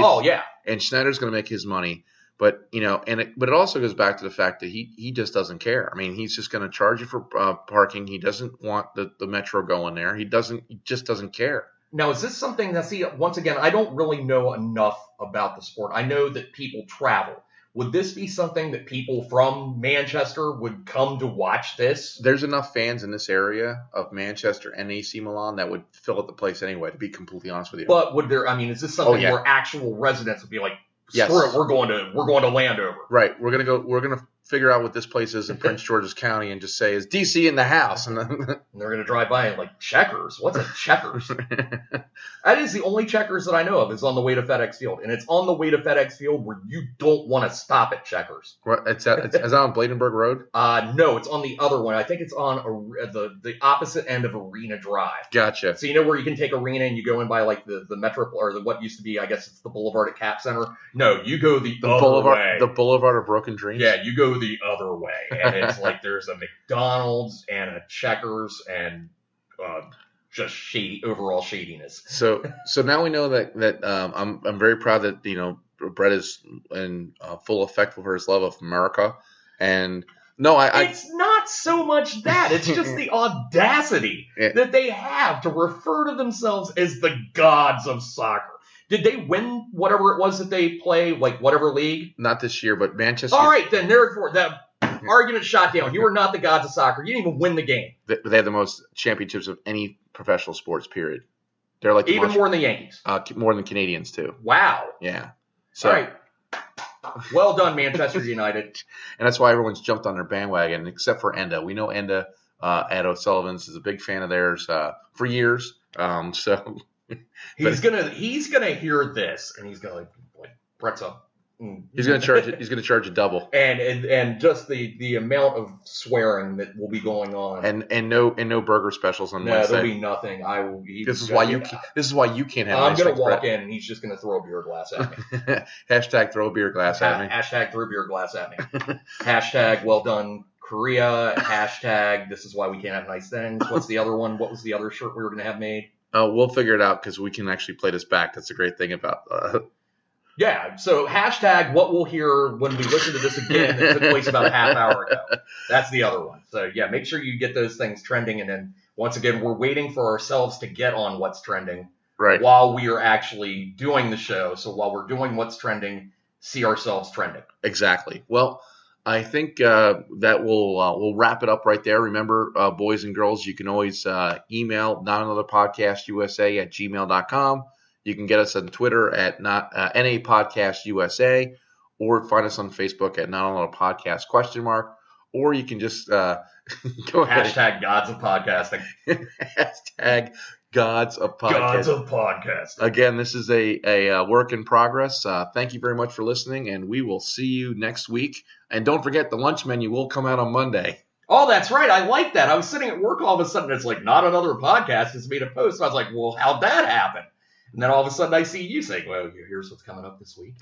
and Schneider's going to make his money. But but it also goes back to the fact that he just doesn't care. I mean, he's just going to charge you for parking. He doesn't want the metro going there. He just doesn't care. Now, is this something that, once again, I don't really know enough about the sport. I know that people travel. Would this be something that people from Manchester would come to watch this? There's enough fans in this area of Manchester and AC Milan that would fill up the place anyway, to be completely honest with you. But is this something where actual residents would be like, yes, screw it, we're going to Landover. Right. We're gonna figure out what this place is in Prince George's County and just say, is DC in the house? And then And they're going to drive by and like, Checkers? What's a Checkers? That is the only Checkers that I know of is on the way to FedEx Field. And it's on the way to FedEx Field where you don't want to stop at Checkers. It's on Bladenburg Road? No, it's on the other one. I think it's on the opposite end of Arena Drive. Gotcha. So you know where you can take Arena and you go in by like the Metro or what used to be, I guess it's the Boulevard at Cap Center. No, you go the other Boulevard, way. the Boulevard of Broken Dreams? Yeah, you go the other way. And it's like there's a McDonald's and a Checkers and just overall shadiness. So now we know that I'm very proud that Brett is in full effect for his love of America, and it's not so much that. It's just the audacity that they have to refer to themselves as the gods of soccer. Did they win whatever it was that they play, like whatever league? Not this year, but Manchester. All right, then therefore that argument shot down. You are not the gods of soccer. You didn't even win the game. They have the most championships of any professional sports. Period. They're like even more than the Yankees. More than Canadians too. Wow. Yeah. So, all right. Well done, Manchester United. And that's why everyone's jumped on their bandwagon, except for Enda. We know Enda, Ed O'Sullivan's, is a big fan of theirs for years. So he's gonna hear this, and he's gonna like Brett's up. He's gonna charge a double. And just the amount of swearing that will be going on. And no burger specials on Wednesday. There'll be nothing. This is why you can't have. I'm gonna walk in and he's just gonna throw a beer glass at me. Hashtag throw a beer glass at me. Hashtag throw a beer glass at me. Hashtag well done Korea. Hashtag this is why we can't have nice things. What's the other one? What was the other shirt we were gonna have made? We'll figure it out because we can actually play this back. That's a great thing about. Yeah, so hashtag what we'll hear when we listen to this again that took place about a half hour ago. That's the other one. So yeah, make sure you get those things trending. And then once again, we're waiting for ourselves to get on what's trending while we are actually doing the show. So while we're doing what's trending, see ourselves trending. Exactly. Well, I think that we'll wrap it up right there. Remember, boys and girls, you can always email notanotherpodcastusa@gmail.com. You can get us on Twitter at NA Podcast USA, or find us on Facebook at Not Another Podcast ? Or you can just go ahead. Hashtag Gods of Podcasting. Hashtag Gods of Podcasting. Gods of Podcasting. Again, this is a work in progress. Thank you very much for listening, and we will see you next week. And don't forget, the lunch menu will come out on Monday. Oh, that's right. I like that. I was sitting at work all of a sudden. It's like, Not Another Podcast has made a post. I was like, well, how'd that happen? And then all of a sudden I see you saying, well, here's what's coming up this week.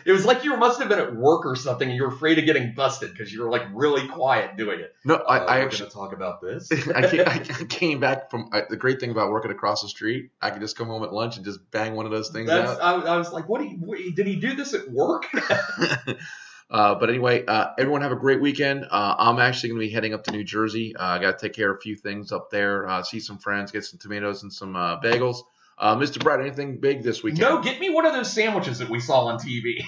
It was like you must have been at work or something and you were afraid of getting busted because you were like really quiet doing it. No, I actually going to talk about this. I came back from the great thing about working across the street. I could just come home at lunch and just bang one of those things out. I was like, did he do this at work? But anyway, everyone have a great weekend. I'm actually going to be heading up to New Jersey. I got to take care of a few things up there, see some friends, get some tomatoes and some bagels. Mr. Brett, anything big this weekend? No, get me one of those sandwiches that we saw on TV.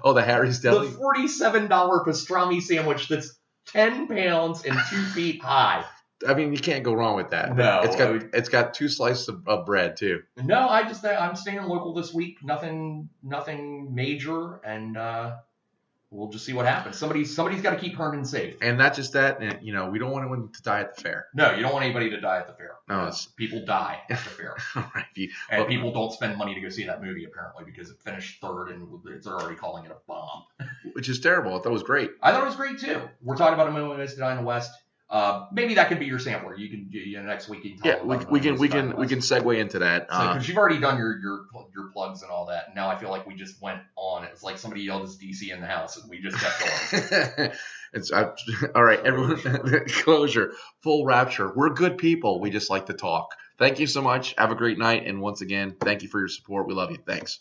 Oh, the Harry's Deli? The $47 pastrami sandwich that's 10 pounds and 2 feet high. I mean, you can't go wrong with that. No. It's got 2 slices of bread, too. No, I'm staying local this week. Nothing major, and we'll just see what happens. Somebody's got to keep Herndon safe. And not just that, we don't want anyone to die at the fair. No, you don't want anybody to die at the fair. No, people die at the fair. All right. And people don't spend money to go see that movie, apparently, because it finished third and they're already calling it a bomb. Which is terrible. I thought it was great. I thought it was great, too. We're talking about a movie that's to die in the West. Maybe that could be your sampler. You can next week. You can talk we can segue into that. Because you've already done your plugs and all that. And now I feel like we just went on. It's like somebody yelled as DC in the house, and we just kept going. All right, everyone. Closure, full rapture. We're good people. We just like to talk. Thank you so much. Have a great night, and once again, thank you for your support. We love you. Thanks.